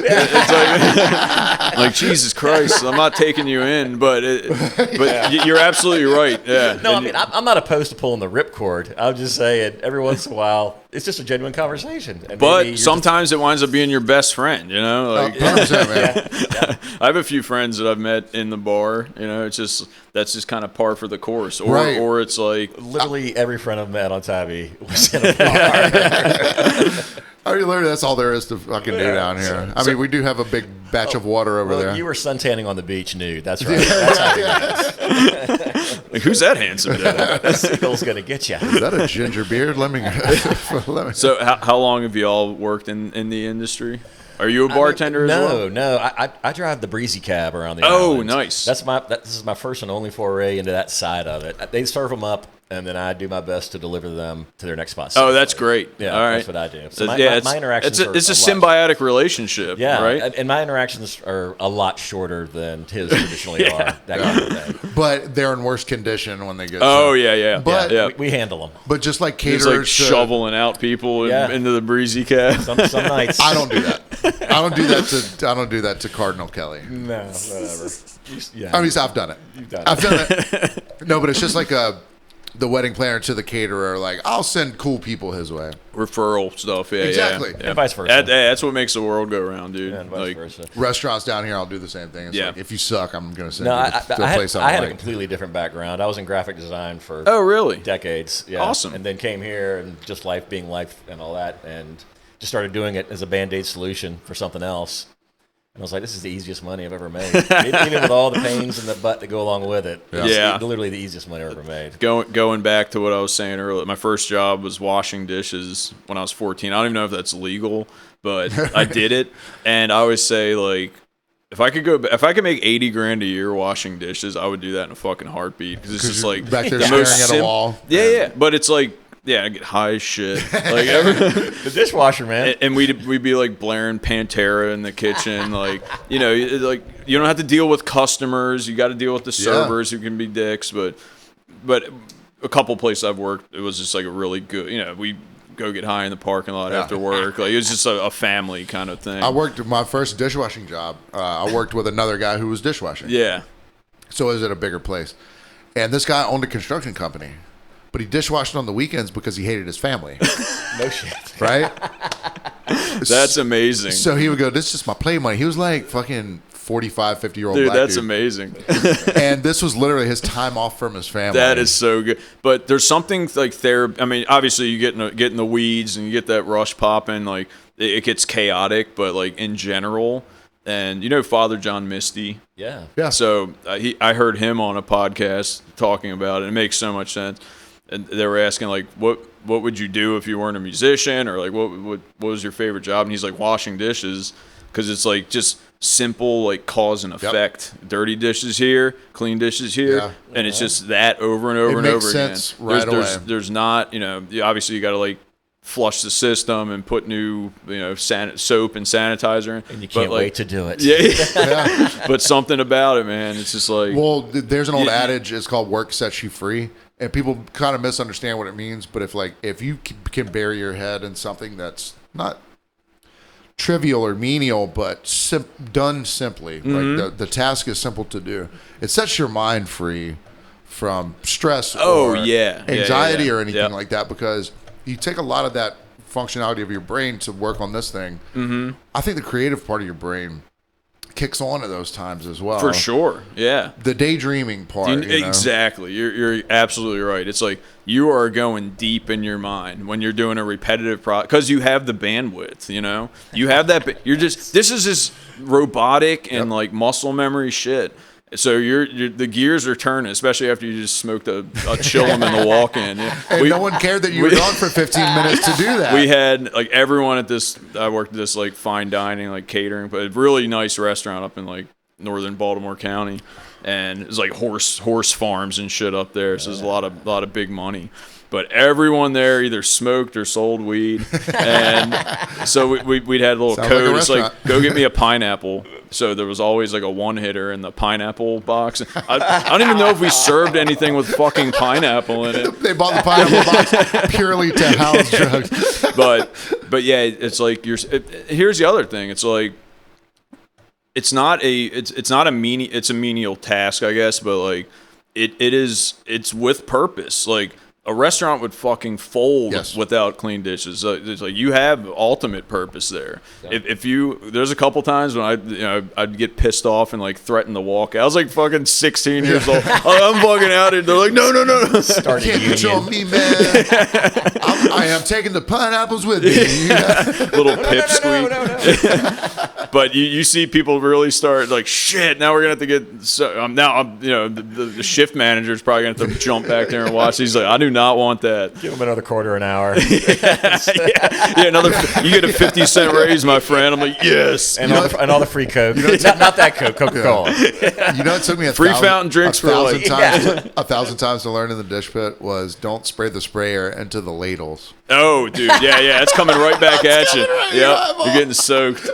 like Jesus Christ, I'm not taking you in, but you're absolutely right. Yeah. No, I'm not opposed to pulling the ripcord. I'm just saying, every once in a while, it's just a genuine conversation. And but sometimes it winds up being your best friend, Like, 100%, man. Yeah. I have a few friends that I've met in the bar, that's just kind of par for the course. Or it's like literally every friend I've met on Tabby was in a bar. I mean, literally, that's all there is to fucking do down here. I mean, we do have a big batch of water over there. You were suntanning on the beach nude. That's right. That's how you like, who's that handsome dude? That seagull's going to get you. Is that a ginger beard? Let me. So how long have you all worked in the industry? Are you a bartender as well? No. I drive the breezy cab around the Oh, islands. nice. This is my first and only foray into that side of it. They serve them up, and then I do my best to deliver them to their next spot. Oh, that's great. Yeah, all right. that's what I do. So my interactions it's a symbiotic relationship, right? And my interactions are a lot shorter than his traditionally are. That kind of thing. But they're in worse condition when they get. Oh, yeah. But we handle them. But just like He's caterers, like shoveling out people into the breezy cab. Some nights. I don't do that. I don't do that to Cardinal Kelly. No, whatever. I mean, I've done it. You've done I've done it. No, but it's just like the wedding planner to the caterer. Like, I'll send cool people his way. Referral stuff, Exactly. And vice versa. That's what makes the world go round, dude. And vice versa. Restaurants down here, I'll do the same thing. It's like, if you suck, I'm going to send you to a place I had like. a completely different background. I was in graphic design for really? decades. Yeah. Awesome. And then came here and just life being life and all that, and just started doing it as a Band-Aid solution for something else. And I was like, this is the easiest money I've ever made. Even with all the pains in the butt that go along with it. It's literally the easiest money I've ever made. Going back to what I was saying earlier, my first job was washing dishes when I was 14. I don't even know if that's legal, but I did it. And I always say, like, if I could make 80 grand a year washing dishes, I would do that in a fucking heartbeat. Because it's just like back there staring at a wall. Yeah. But it's like, I get high as shit. Like the dishwasher, man. And we'd be like blaring Pantera in the kitchen, like you don't have to deal with customers. You got to deal with the servers who can be dicks. But a couple places I've worked, it was just like a really good. We go get high in the parking lot after work. Like it was just a family kind of thing. I worked my first dishwashing job. I worked with another guy who was dishwashing. Yeah. So it was at a bigger place, and this guy owned a construction company. But he dishwashed on the weekends because he hated his family. No shit. Right? That's amazing. So he would go, this is just my play money. He was like fucking 45, 50-year-old black dude. That's amazing. And this was literally his time off from his family. That is so good. But there's something like therapy. I mean, obviously you get in the weeds and you get that rush popping. Like it gets chaotic, but like in general. And Father John Misty. Yeah. So I heard him on a podcast talking about it. It makes so much sense. And they were asking, like, what would you do if you weren't a musician? Or, like, what was your favorite job? And he's like, washing dishes. Because it's, like, just simple, like, cause and effect. Yep. Dirty dishes here, clean dishes here. Yeah. And it's just that over and over and over again. It makes sense right away. There's not, obviously you got to, like, flush the system and put new, soap and sanitizer in. And you can't wait to do it. Yeah. But something about it, man. It's just like... Well, there's an old adage. It's called work sets you free. And people kind of misunderstand what it means, but if you can bury your head in something that's not trivial or menial, but done simply, like the task is simple to do, it sets your mind free from stress or anxiety or anything like that, because you take a lot of that functionality of your brain to work on this thing. Mm-hmm. I think the creative part of your brain kicks on at those times as well. For sure, yeah. The daydreaming part. Exactly. You're absolutely right. It's like you are going deep in your mind when you're doing a repetitive project because you have the bandwidth, You have that. This is just robotic and like muscle memory shit. So the gears are turning, especially after you just smoked a chillum in the walk-in. And no one cared that you were gone for 15 minutes to do that. We had like everyone at this. I worked at this like fine dining, like catering, but a really nice restaurant up in like northern Baltimore County, and it's like horse farms and shit up there. So there's a lot of big money. But everyone there either smoked or sold weed, and so we'd had a little code. It's like, go get me a pineapple. So there was always like a one-hitter in the pineapple box. I don't even know if we served anything with fucking pineapple in it. They bought the pineapple box purely to house drugs. But yeah, it's like here's the other thing. It's like it's a menial task, I guess, but like it's with purpose. Like a restaurant would fucking fold without clean dishes. It's like you have ultimate purpose there. Yeah. There's a couple times when I'd get pissed off and like threaten to walk. I was like fucking 16 years old. I'm fucking out here. They're like, no. You can't control me, man. I am taking the pineapples with me. Little pip squeak. But you see people really start like, shit, now we're gonna have to get the shift manager is probably gonna have to jump back there and watch. He's like, I do not want that. Give him another quarter an hour. You get a 50-cent raise, my friend. I'm like, yes. And all the free Coke. Not that Coke, Coca-Cola. You know, it took me a free fountain drinks for like 1,000 times to learn in the dish pit was don't spray the sprayer into the ladles. Oh, dude, yeah, it's coming right back at you. Yep, you're getting soaked.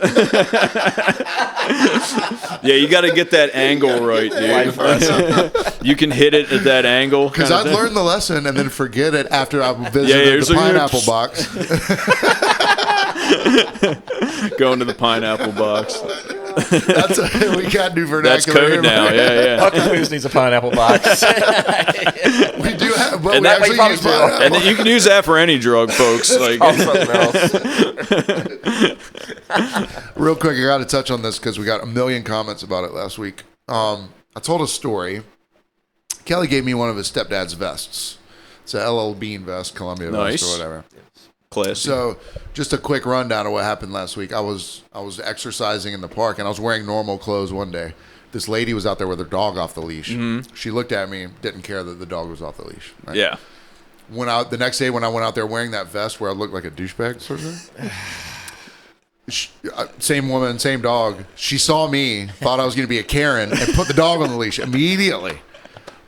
Yeah, you got to get that angle right, dude. You can hit it at that angle. Because I'd learn the lesson and then forget it after I visited the pineapple box. Going to the pineapple box. We got new vernacular. That's code here, now. Yeah. Huckleberry Booze needs a pineapple box. We do have, but And we that actually way use probably pineapple. And then you can use that for any drug, folks. Like, Real quick, I got to touch on this because we got a million comments about it last week. I told a story. Kelly gave me one of his stepdad's vests. It's a LL Bean vest, Columbia vest or whatever. classy. So, just a quick rundown of what happened last week. I was exercising in the park, and I was wearing normal clothes one day. This lady was out there with her dog off the leash. Mm-hmm. She looked at me, didn't care that the dog was off the leash. Right? Yeah. The next day when I went out there wearing that vest where I looked like a douchebag sort of thing. Same woman, same dog. She saw me, thought I was going to be a Karen, and put the dog on the leash immediately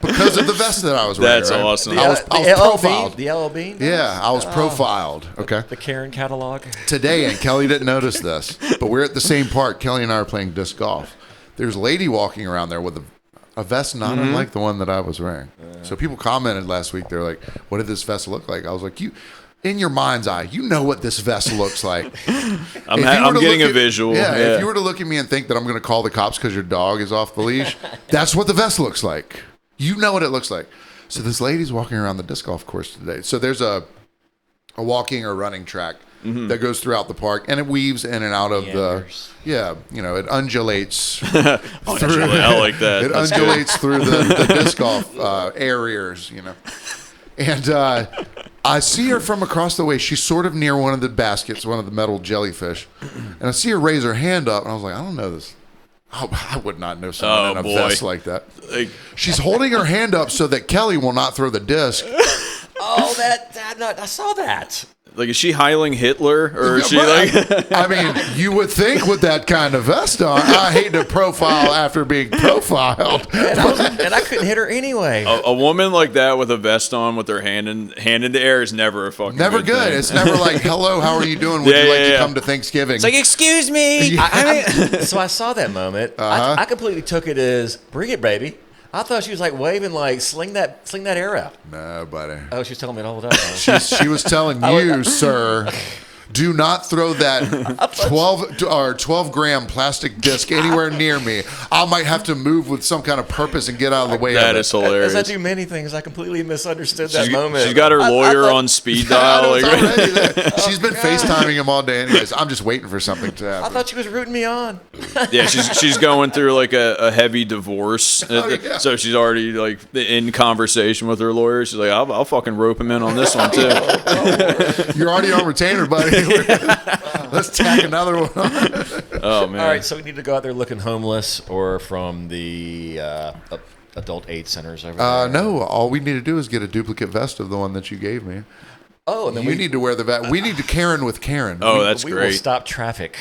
because of the vest that I was wearing. That's awesome. I was profiled. The LL Bean? Yeah, I was profiled. Okay. The Karen catalog. Today, and Kelly didn't notice this, but we're at the same park. Kelly and I are playing disc golf. There's a lady walking around there with a vest not unlike the one that I was wearing. So people commented last week. They're like, "What did this vest look like?" I was like, "You, in your mind's eye, you know what this vest looks like." I'm getting a visual. Yeah, if you were to look at me and think that I'm going to call the cops because your dog is off the leash, that's what the vest looks like. You know what it looks like. So this lady's walking around the disc golf course today. So there's a walking or running track that goes throughout the park, and it weaves in and out of it undulates. I like that. It undulates through the disc golf areas, And I see her from across the way. She's sort of near one of the baskets, one of the metal jellyfish. And I see her raise her hand up, and I was like, I don't know this. I would not know someone in a vest like that. She's holding her hand up so that Kelly will not throw the disc. Oh, I saw that. Like, is she Heiling Hitler, or is she like? I mean, you would think with that kind of vest on. I hate to profile after being profiled, and I couldn't hit her anyway. A woman like that with a vest on, with her hand in the air, is never a fucking never good. thing. It's never like, "Hello, how are you doing? Would you like to come to Thanksgiving?" It's like, "Excuse me." So I saw that moment. I completely took it as, "Bring it, baby." I thought she was like waving, like sling that air out. No, buddy. Oh, she was telling me it all the time. She was telling you, sir, do not throw that 12-gram plastic disc anywhere near me. I might have to move with some kind of purpose and get out of the way. That is hilarious. As I do many things, I completely misunderstood that moment. She's got her lawyer on speed dial. She's been FaceTiming him all day anyways. I'm just waiting for something to happen. I thought she was rooting me on. Yeah, she's going through like a heavy divorce, so she's already like in conversation with her lawyer. She's like, I'll fucking rope him in on this one too. You're already on retainer, buddy. Let's tack another one on. Oh man! All right, so we need to go out there looking homeless or from the adult aid centers over there. No, all we need to do is get a duplicate vest of the one that you gave me. Oh, and then we need to wear the vest. We need to Karen with Karen. Oh, that's we great. Will stop traffic.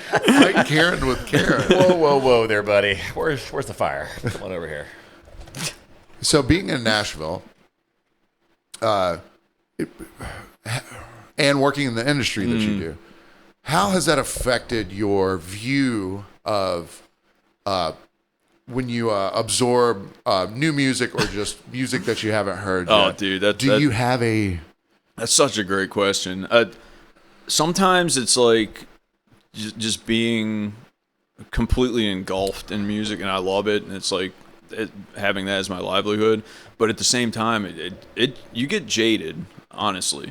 Fight Karen with Karen. Whoa there, buddy. Where's the fire? Come on over here. So being in Nashville, and working in the industry that you do, how has that affected your view of when you absorb new music or just music that you haven't heard yet? Oh, dude, you have a... That's such a great question. Sometimes it's like just being completely engulfed in music, and I love it, and it's like having that as my livelihood. But at the same time, you get jaded. Honestly,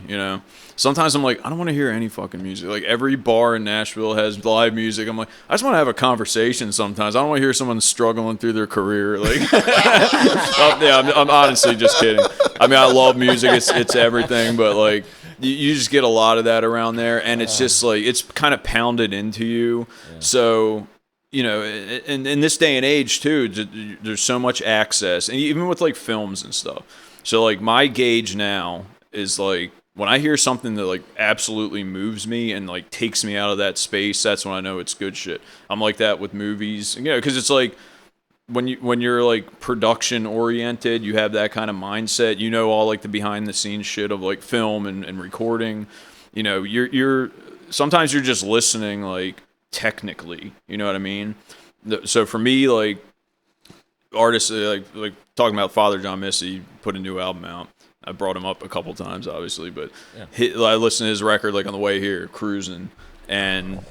sometimes I'm like, I don't want to hear any fucking music. Like, every bar in Nashville has live music. I'm like, I just want to have a conversation sometimes. I don't want to hear someone struggling through their career. Like, I'm honestly just kidding. I mean, I love music. It's everything. But like, You just get a lot of that around there, and it's just like it's kind of pounded into you. Yeah. So, you know, in this day and age too, there's so much access, and even with like films and stuff. So like my gauge now is like when I hear something that like absolutely moves me and like takes me out of that space, that's when I know it's good shit. I'm like that with movies, you know, because it's like when you're like production oriented, you have that kind of mindset. You know, all like the behind the scenes shit of like film and recording. You know, you're sometimes you're just listening like technically. You know what I mean? So for me, like artists like talking about Father John Misty put a new album out. I brought him up a couple times, obviously, but I listened to his record like on the way here, cruising, and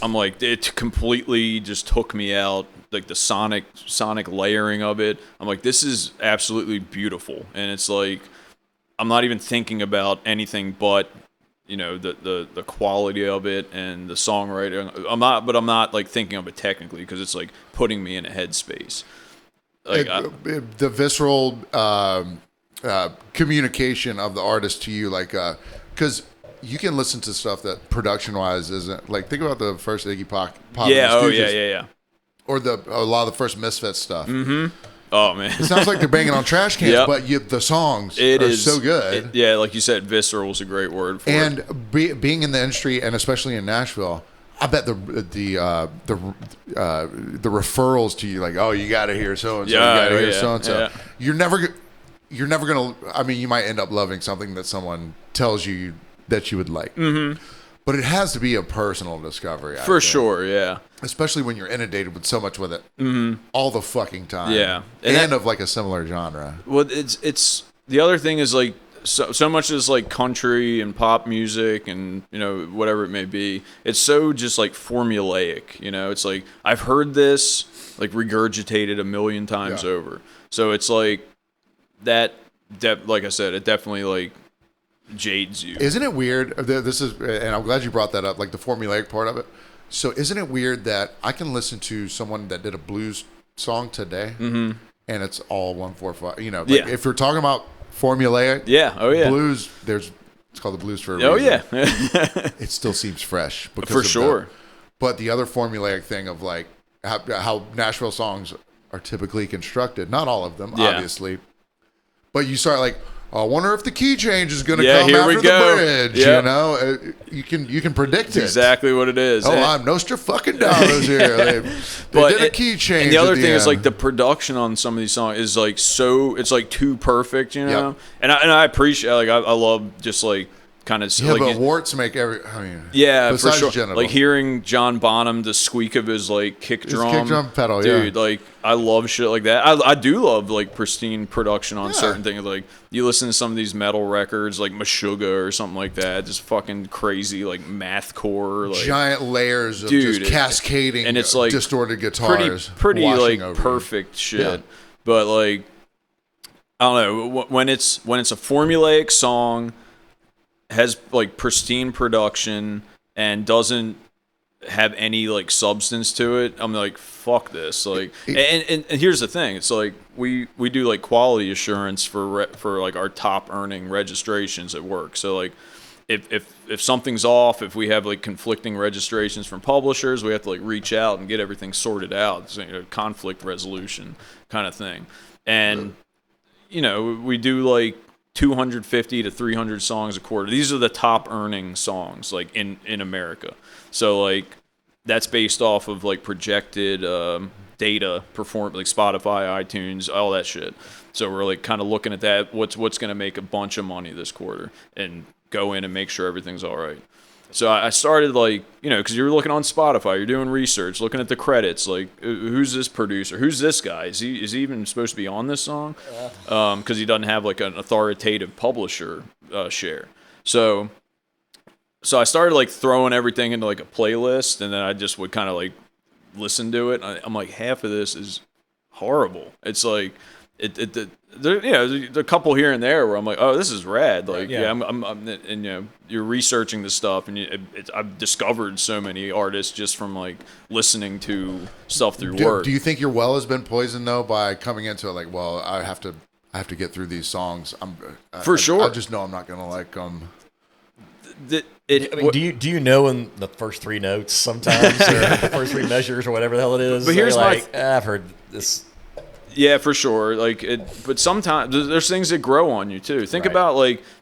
I'm like, it completely just took me out, like the sonic layering of it. I'm like, this is absolutely beautiful, and it's like I'm not even thinking about anything but, you know, the quality of it and the songwriting. I'm not like thinking of it technically because it's like putting me in a headspace. Like the visceral. Communication of the artist to you, like, because you can listen to stuff that production-wise isn't like. Think about the first Iggy Pop. Yeah. Or a lot of the first Misfits stuff. Mm-hmm. Oh man, it sounds like they're banging on trash cans, but the songs are so good. Like you said, visceral is a great word for it. And being in the industry, and especially in Nashville, I bet the referrals to you, like, oh, you got to hear so and so, you got to hear so and so. You're never gonna. I mean, you might end up loving something that someone tells you that you would like, but it has to be a personal discovery. For sure, yeah. Especially when you're inundated with so much with it all the fucking time. Yeah, and of like a similar genre. Well, it's the other thing is like so much is like country and pop music and, you know, whatever it may be. It's so just like formulaic. You know, it's like I've heard this like regurgitated a million times over. So it's like. That like I said, it definitely like jades you. Isn't it weird? This is, and I'm glad you brought that up, like the formulaic part of it. So isn't it weird that I can listen to someone that did a blues song today, and it's all 1-4-5. You know, like if you're talking about formulaic, blues. It's called the blues for a reason. Oh yeah, it still seems fresh because for sure. That. But the other formulaic thing of like how Nashville songs are typically constructed, not all of them, obviously. But you start like, I wonder if the key change is going to come after the bridge. Yep. You know, you can predict it. Exactly what it is. Oh, I'm Nostradamus here. They did a key change. And the other thing is like the production on some of these songs is like so it's like too perfect, you know. Yep. And I appreciate like I love just like kind of but warts make every. I mean, for sure. Genital. Like hearing John Bonham, the squeak of his like kick drum pedal, dude. Like I love shit like that. I do love like pristine production on certain things. Like you listen to some of these metal records, like Meshuggah or something like that. Just fucking crazy, like mathcore, like giant layers of just cascading, and it's like distorted guitars, pretty like perfect shit. Yeah. But like I don't know when it's a formulaic song. Has like pristine production and doesn't have any like substance to it. I'm like, fuck this. Like, and here's the thing. It's like we do like quality assurance for like our top earning registrations at work. So like, if something's off, if we have like conflicting registrations from publishers, we have to like reach out and get everything sorted out. It's a conflict resolution kind of thing. And you know, we do like 250 to 300 songs a quarter. These are the top earning songs like in America. So like that's based off of like projected data, perform like Spotify, iTunes, all that shit. So we're like kind of looking at that. What's going to make a bunch of money this quarter and go in and make sure everything's all right. So I started like, you know, because you're looking on Spotify, you're doing research, looking at the credits, like who's this producer, who's this guy? Is he even supposed to be on this song? Because he doesn't have like an authoritative publisher share. So I started like throwing everything into like a playlist, and then I just would kind of like listen to it. I'm like, half of this is horrible. It's like there's a couple here and there where I'm like, oh, this is rad. Like, I'm and you know, you're researching this stuff, and I've discovered so many artists just from like listening to stuff through work. Do you think your well has been poisoned though by coming into it like, well, I have to get through these songs? For sure. I just know I'm not gonna like them. Do you know in the first three notes sometimes, or the first three measures, or whatever the hell it is? But here's I've heard this. Yeah, for sure. But sometimes there's things that grow on you too. Think about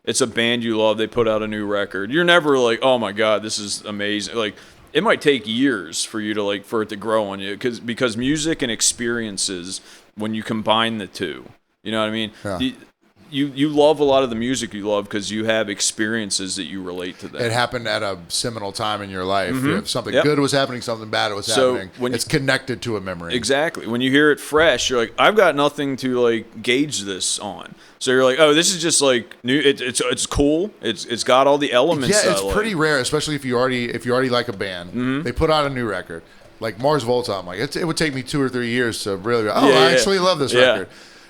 it's a band you love. They put out a new record. You're never like, oh my god, this is amazing. Like it might take years for you to for it to grow on you because music and experiences, when you combine the two, you know what I mean. Yeah. You love a lot of the music you love because you have experiences that you relate to them. It happened at a seminal time in your life. Mm-hmm. If something good was happening, something bad was happening. It's connected to a memory. Exactly. When you hear it fresh, you're like, I've got nothing to gauge this on. So you're like, oh, this is just new. It's cool. It's got all the elements. Yeah, it's pretty rare, especially if you already like a band. Mm-hmm. They put out a new record, like Mars Volta. I'm like, it would take me 2 or 3 years to really. I actually love this record.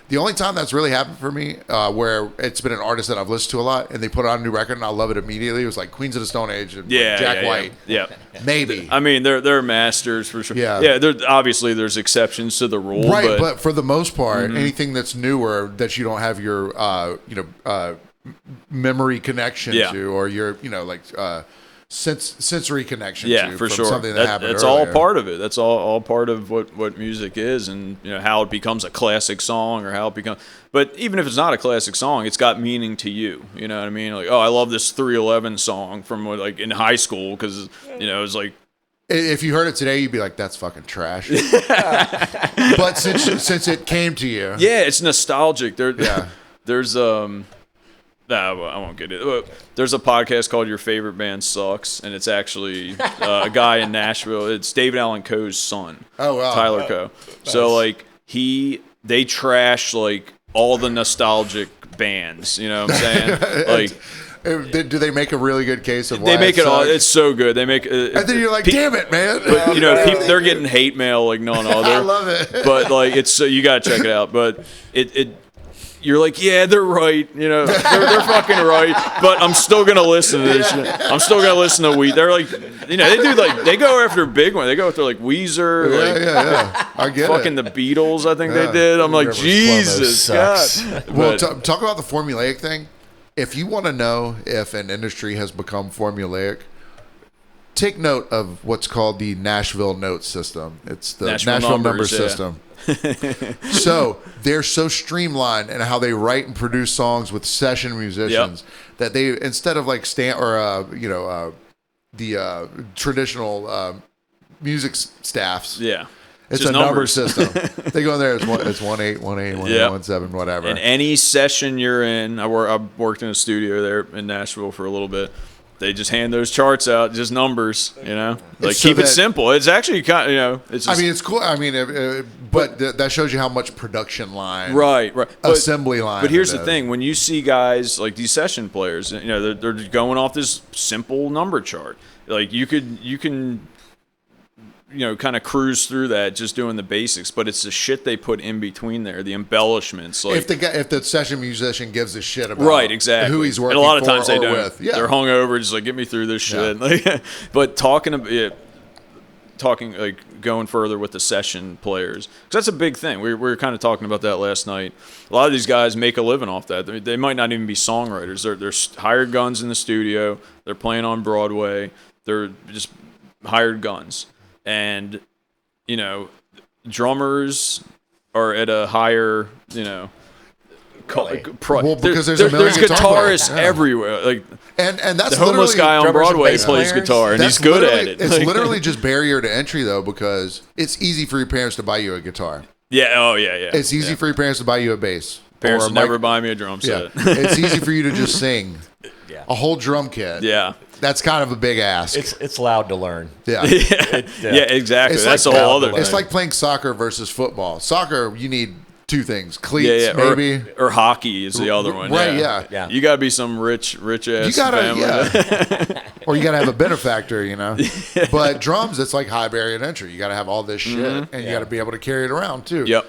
The only time that's really happened for me, where it's been an artist that I've listened to a lot, and they put out a new record, and I love it immediately, it was like Queens of the Stone Age and Jack White. Yeah. Maybe. I mean, they're masters for sure. Yeah. Obviously, there's exceptions to the rule. Right, but for the most part, anything that's newer that you don't have your, memory connection to, or your, sensory connection to, for from sure. Something that happened That's earlier. all part of it. That's all part of what music is, and how it becomes a classic song, or how it becomes. But even if it's not a classic song, it's got meaning to you. You know what I mean? Like, oh, I love this 311 song from in high school because it's like. If you heard it today, you'd be like, "That's fucking trash." But since it came to you, it's nostalgic. There's No, I won't get it. There's a podcast called Your Favorite Band Sucks, and it's actually a guy in Nashville. It's David Allan Coe's son. Oh, wow. Tyler Coe. Nice. So, they trash, all the nostalgic bands. You know what I'm saying? Do they make a really good case of why they make it all? Sucks? It's so good. They make, and then you're like, damn it, man! But, they're getting hate mail like none other. I love it. But it's you gotta check it out. But you're like, yeah, they're right. They're fucking right. But I'm still gonna listen to this shit. I'm still gonna listen to Weezer. They're they go after big one. They go after Weezer. Yeah. I get fucking it. the Beatles. I think they did. I'm like, Jesus, God. Well, talk about the formulaic thing. If you want to know if an industry has become formulaic, take note of what's called the Nashville note system. It's the Nashville number system. So they're so streamlined in how they write and produce songs with session musicians that they, instead of the traditional music staffs. Yeah. It's a number system. They go in there. It's 1-8, 1-8, 1-8, 1-7, whatever. In any session you're in, I worked in a studio there in Nashville for a little bit. They just hand those charts out, just numbers, keep it simple. It's actually kind of, it's just, it's cool. But that shows you how much production line, right, assembly line. But here's the thing: when you see guys like these session players, they're going off this simple number chart. You can kind of cruise through that just doing the basics, but it's the shit they put in between there, the embellishments. If the session musician gives a shit about exactly who he's working and a lot of for times they or don't. with. They're hungover, just get me through this shit. But going further with the session players, because that's a big thing. We were kind of talking about that last night. A lot of these guys make a living off that. They might not even be songwriters. They're hired guns in the studio. They're playing on Broadway. They're just hired guns. And, drummers are at a higher, because there's a million guitarists everywhere. And that's the homeless guy on Broadway plays guitar, and he's good at it. It's literally just barrier to entry, though, because it's easy for your parents to buy you a guitar. Yeah. Oh, yeah. It's easy for your parents to buy you a bass. Parents would never buy me a drum set. Yeah. It's easy for you to just sing a whole drum kit. Yeah. That's kind of a big ask. It's loud to learn. Yeah. Exactly. It's that's a whole other thing. It's like playing soccer versus football. Soccer, you need two things. Cleats, maybe. Or hockey is the other one. Right, yeah. You got to be some rich ass family. Or you got to have a benefactor, But drums, it's like high barrier to entry. You got to have all this shit, and you got to be able to carry it around, too. Yep.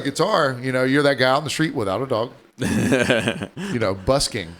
Guitar, you're that guy on the street without a dog. Busking.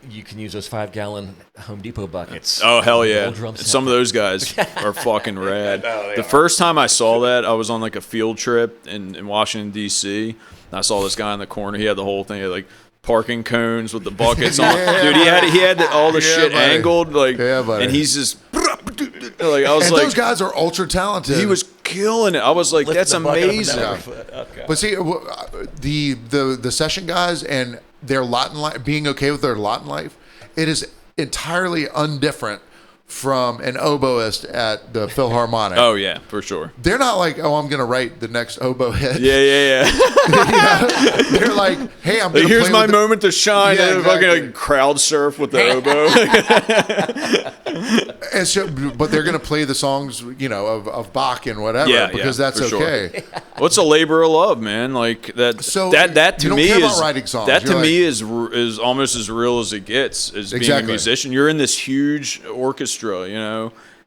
You can use those 5-gallon Home Depot buckets. Oh, hell yeah. Some of those guys are fucking rad. The first time I saw that, I was on a field trip in Washington, D.C. And I saw this guy in the corner. He had the whole thing. He had parking cones with the buckets on. Dude, he had all the shit buddy. angled, like, buddy. and he's just like, I was and like, those guys are ultra talented. he was killing it. I was like, that's amazing. Okay. But see, the session guys and their lot in life, being okay with their lot in life, it is entirely undifferent from an oboist at the Philharmonic. Oh yeah, for sure. They're not like, oh, I'm going to write the next oboe hit. Yeah. They're like, hey, I'm going to here's my moment to shine. Yeah, and exactly. fucking like crowd surf with the oboe. And so, but they're going to play the songs, of Bach and whatever, because that's okay. Sure. Well, it's a labor of love, man. Like that. So that to you don't me care is about writing songs. That You're to like, me is almost as real as it gets. As being a musician, you're in this huge orchestra,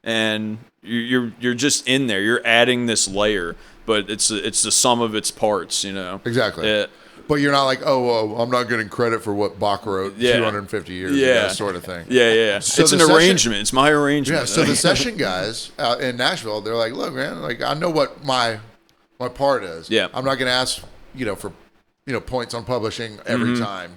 and you're just in there. You're adding this layer, but it's the sum of its parts, Exactly. But you're not like, oh, I'm not getting credit for what Bach wrote 250 years ago, sort of thing. Yeah. So it's an arrangement. It's my arrangement. Yeah. So the session guys out in Nashville, they're like, look, man, like I know what my part is. Yeah. I'm not going to ask, for points on publishing every time.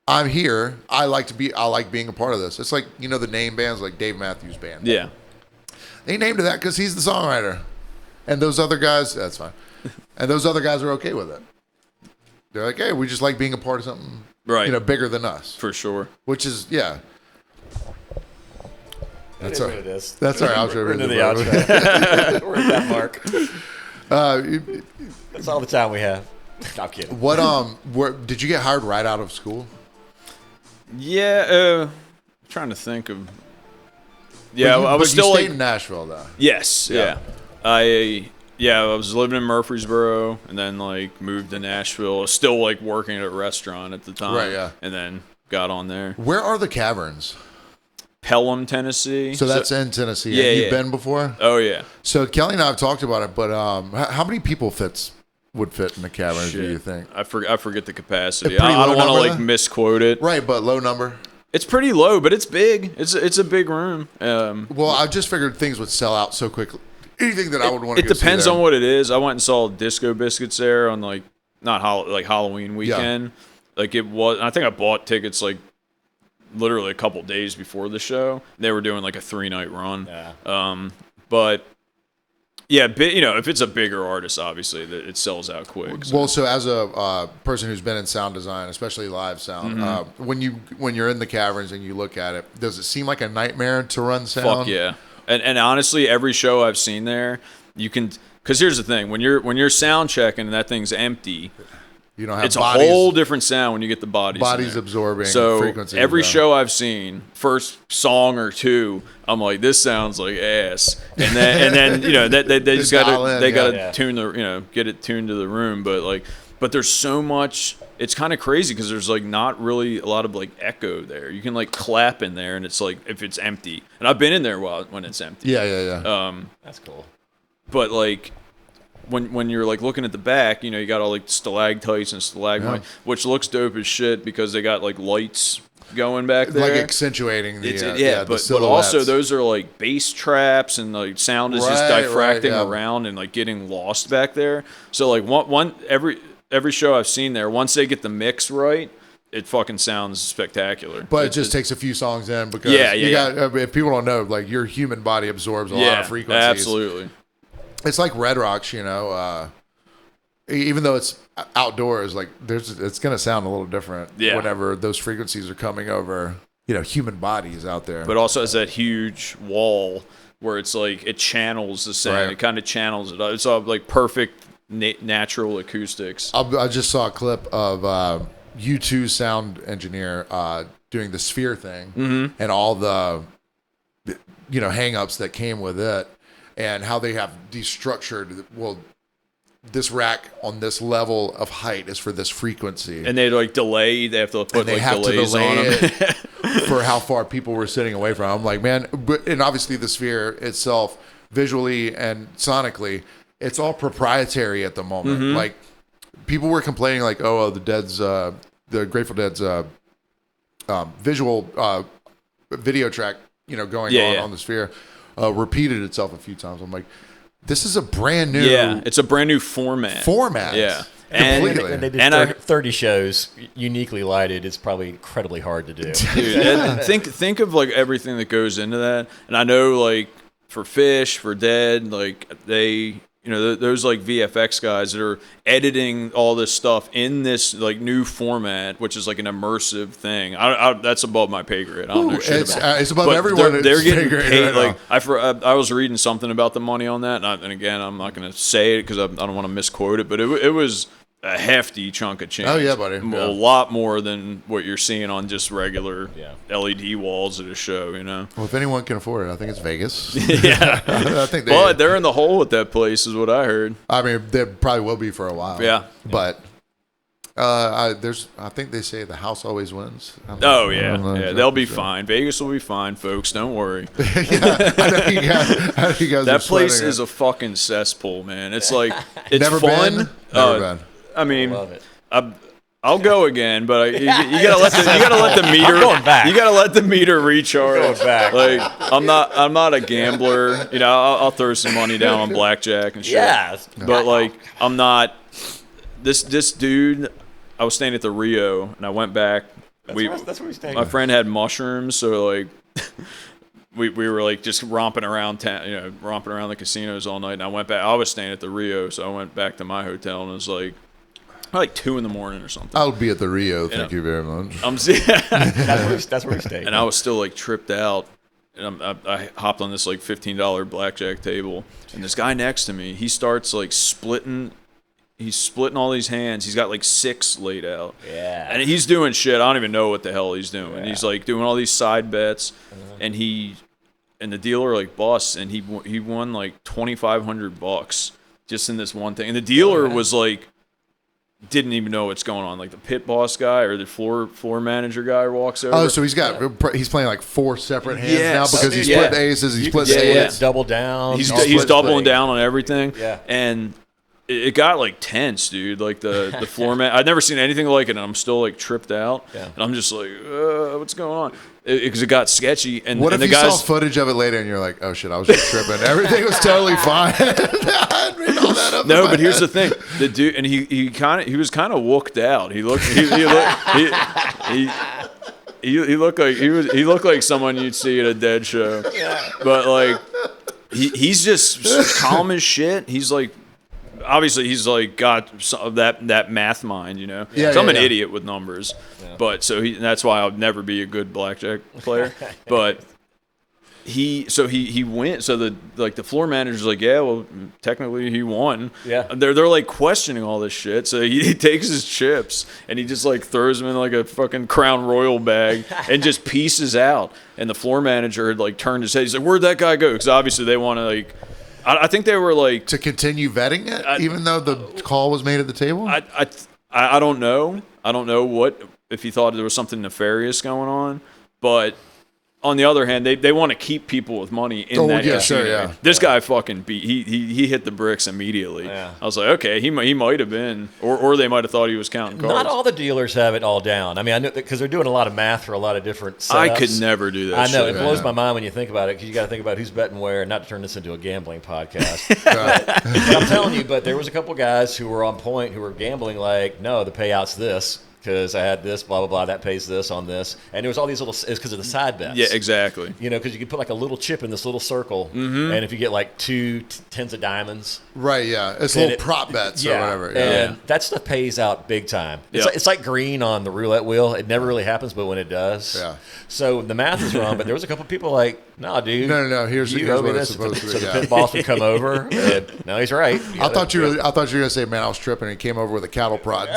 I'm here. I like being a part of this. It's like the name bands like Dave Matthews Band. Yeah. They named it that because he's the songwriter, and those other guys. That's fine. And those other guys are okay with it. They're like, hey, we just like being a part of something, bigger than us. For sure. Which is, That's What it is. That's our outro. We're into the outro. We're at that mark. That's all the time we have. No, I'm kidding. What did you get hired right out of school? Yeah, I'm trying to think of. Yeah, I was still stayed in Nashville though. Yes, yeah. I was living in Murfreesboro and then moved to Nashville. I was still working at a restaurant at the time. Right, yeah. And then got on there. Where are the caverns? Pelham, Tennessee. So that's in Tennessee. Yeah, You've been before? Oh yeah. So Kelly and I have talked about it, but how many people would fit in the caverns? Do you think? I forget the capacity. A pretty I don't low want number, to misquote it. Right, but low number. It's pretty low, but it's big. It's a big room. Well, I just figured things would sell out so quickly. Anything that I would want to. It depends on what it is. I went and saw Disco Biscuits there on Halloween weekend. Yeah. It was. I think I bought tickets literally a couple days before the show. They were doing a 3-night run. Yeah. But yeah, if it's a bigger artist, obviously it sells out quick. So. Well, so as a person who's been in sound design, especially live sound, when you're in the caverns and you look at it, does it seem like a nightmare to run sound? Fuck yeah. And honestly, every show I've seen there, you can, because here's the thing: when you're sound checking and that thing's empty, you don't have. It's a whole different sound when you get the bodies absorbing frequencies. So every show I've seen, first song or two, I'm like, this sounds like ass, and then they just gotta tune the get it tuned to the room, but there's so much. It's kind of crazy because there's not really a lot of echo there. You can clap in there and it's if it's empty. And I've been in there when it's empty. Yeah. That's cool. But when you're looking at the back, you got all stalactites and stalagmites, which looks dope as shit because they got lights going back there, accentuating the but also those are bass traps and sound is just diffracting around and getting lost back there. So every show I've seen there, once they get the mix right, it fucking sounds spectacular. But it just takes a few songs in because if people don't know, your human body absorbs a lot of frequencies. Absolutely. It's like Red Rocks, even though it's outdoors, it's going to sound a little different whenever those frequencies are coming over, human bodies out there. But also has that huge wall where it's it channels the sound. Right. It kind of channels it. It's all perfect natural acoustics. I just saw a clip of U2 sound engineer doing the Sphere thing and all the hang-ups that came with it and how they have destructured. Well, this rack on this level of height is for this frequency, and they delay. They have to put delays on them for how far people were sitting away from. I'm like, man, and obviously the Sphere itself, visually and sonically, it's all proprietary at the moment. People were complaining the Grateful Dead's visual video track, going on the Sphere, repeated itself a few times. I'm like, this is a brand new. Yeah, it's a brand new format. Yeah. And, when they did 30 shows uniquely lighted, it's probably incredibly hard to do. Dude, and think of like everything that goes into that. And I know like for Fish, for Dead, like they, those like VFX guys that are editing all this stuff in this like new format, which is like an immersive thing. That's above my pay grade. I don't know shit about it. It's above everyone. They're getting paid. Right like I was reading something about the money on that, and again, I'm not going to say it because I don't want to misquote it, but it was a hefty chunk of change. Oh yeah, buddy. A lot more than what you're seeing on just regular LED walls at a show. Well, if anyone can afford it, I think it's Vegas. Yeah, I think they're in the hole with that place, is what I heard. I mean, they probably will be for a while. Yeah, but I think they say the house always wins. Oh yeah, they'll be fine. Vegas will be fine, folks. Don't worry. Yeah, I know you guys. That place is a fucking cesspool, man. It's like it's never fun. Been? Never been. I mean, love it. I'll go again, but you gotta let the meter. I'm going back. You gotta let the meter recharge. I'm going back. Like I'm not a gambler. I'll throw some money down on blackjack and shit. Yeah, but like I'm not. This dude. I was staying at the Rio, and I went back. That's where we stayed. My friend had mushrooms, so like. We were like just romping around town, romping around the casinos all night. And I went back. I was staying at the Rio, so I went back to my hotel, and it was like 2 a.m. or something. I'll be at the Rio. Thank you very much. That's where we stayed. And I was still like tripped out. And I hopped on this like $15 blackjack table, and this guy next to me, he starts like splitting. He's splitting all these hands. He's got like 6 laid out. Yeah. And he's doing shit. I don't even know what the hell he's doing. Yeah. He's like doing all these side bets, and the dealer like busts, and he won like $2,500 just in this one thing. And the dealer was like, didn't even know what's going on. Like the pit boss guy or the floor manager guy walks over. Oh, so he's playing like 4 separate hands now because he split the aces. He split the eights. Double down. He's doubling down on everything. Yeah. And it got like tense, dude. Like the floor man, I'd never seen anything like it, and I'm still like tripped out. Yeah. And I'm just like, what's going on? Because it got sketchy. And what if you saw footage of it later and you're like, oh shit, I was just tripping. Everything was totally fine. I'd read all that up. No, but here's the thing: the dude, and he was kind of wooked out. He looked like someone you'd see at a Dead show. Yeah. But like, he's just calm as shit. He's like. Obviously, he's like got that math mind, Yeah, so I'm an idiot with numbers, but that's why I'll never be a good blackjack player. But he went. So the floor manager's like, yeah, well, technically he won. Yeah, they're like questioning all this shit. So he takes his chips and he just like throws them in like a fucking Crown Royal bag and just pieces out. And the floor manager had like turned his head. He's like, where'd that guy go? Because obviously they want to like. I think they were like to continue vetting it, even though the call was made at the table. I don't know. I don't know what if he thought there was something nefarious going on, but on the other hand, they want to keep people with money in that casino. Sure, yeah. This guy fucking he hit the bricks immediately. Yeah. I was like, okay, he might have been, or they might have thought he was counting cards. Not all the dealers have it all down. I mean, I know because they're doing a lot of math for a lot of different setups. I could never do that. I know shit. It blows my mind when you think about it because you got to think about who's betting where. Not to turn this into a gambling podcast, but I'm telling you. But there was a couple guys who were on point who were gambling like, no, the payout's this. Because I had this, blah, blah, blah, that pays this on this. And there was all these little, it's because of the side bets. Yeah, exactly. Because you could put like a little chip in this little circle, and if you get like 2 tens of diamonds. Right, yeah. It's little prop bets or whatever. Yeah. And that stuff pays out big time. It's like green on the roulette wheel. It never really happens, but when it does. Yeah. So the math is wrong, but there was a couple people like, nah, dude. No, here's what it's supposed to be. So the pit boss would come over, and no, he's right. I thought you were going to say, man, I was tripping, and he came over with a cattle prod.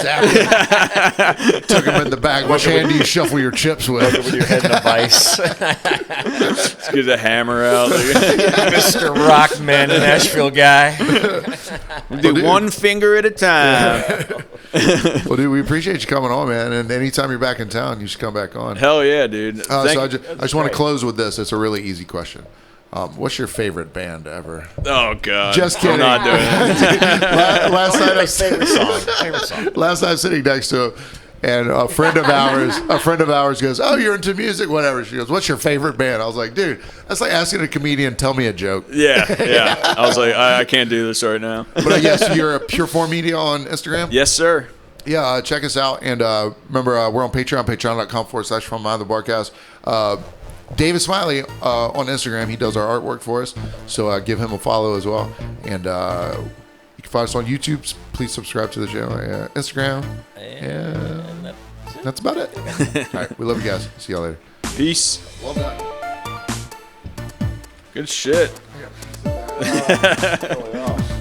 Took him in the bag. Which hand do you shuffle your chips with? With your head in a vice. Let's get the hammer out. Mr. Rockman, Nashville guy. Do one finger at a time. Well, dude, we appreciate you coming on, man. And anytime you're back in town, you should come back on. Hell yeah, dude. So I just want to close with this. It's a really easy question. What's your favorite band ever? Oh God! Just kidding. I'm not doing it. Last night, favorite song. Last night, I'm sitting next to him. And a friend of ours goes, "Oh, you're into music, whatever." She goes, "What's your favorite band?" I was like, "Dude, that's like asking a comedian tell me a joke." Yeah. I was like, I can't do this right now. But yes, you're a Pureformedia on Instagram. Yes, sir. Yeah, check us out. And remember, we're on Patreon, patreon.com/From Behind the Barcast. David Smiley on Instagram, he does our artwork for us. So give him a follow as well. And you can find us on YouTube. Please subscribe to the channel. Instagram. And that's about it. All right, we love you guys. See y'all later. Peace. Well done. Good shit. Yeah.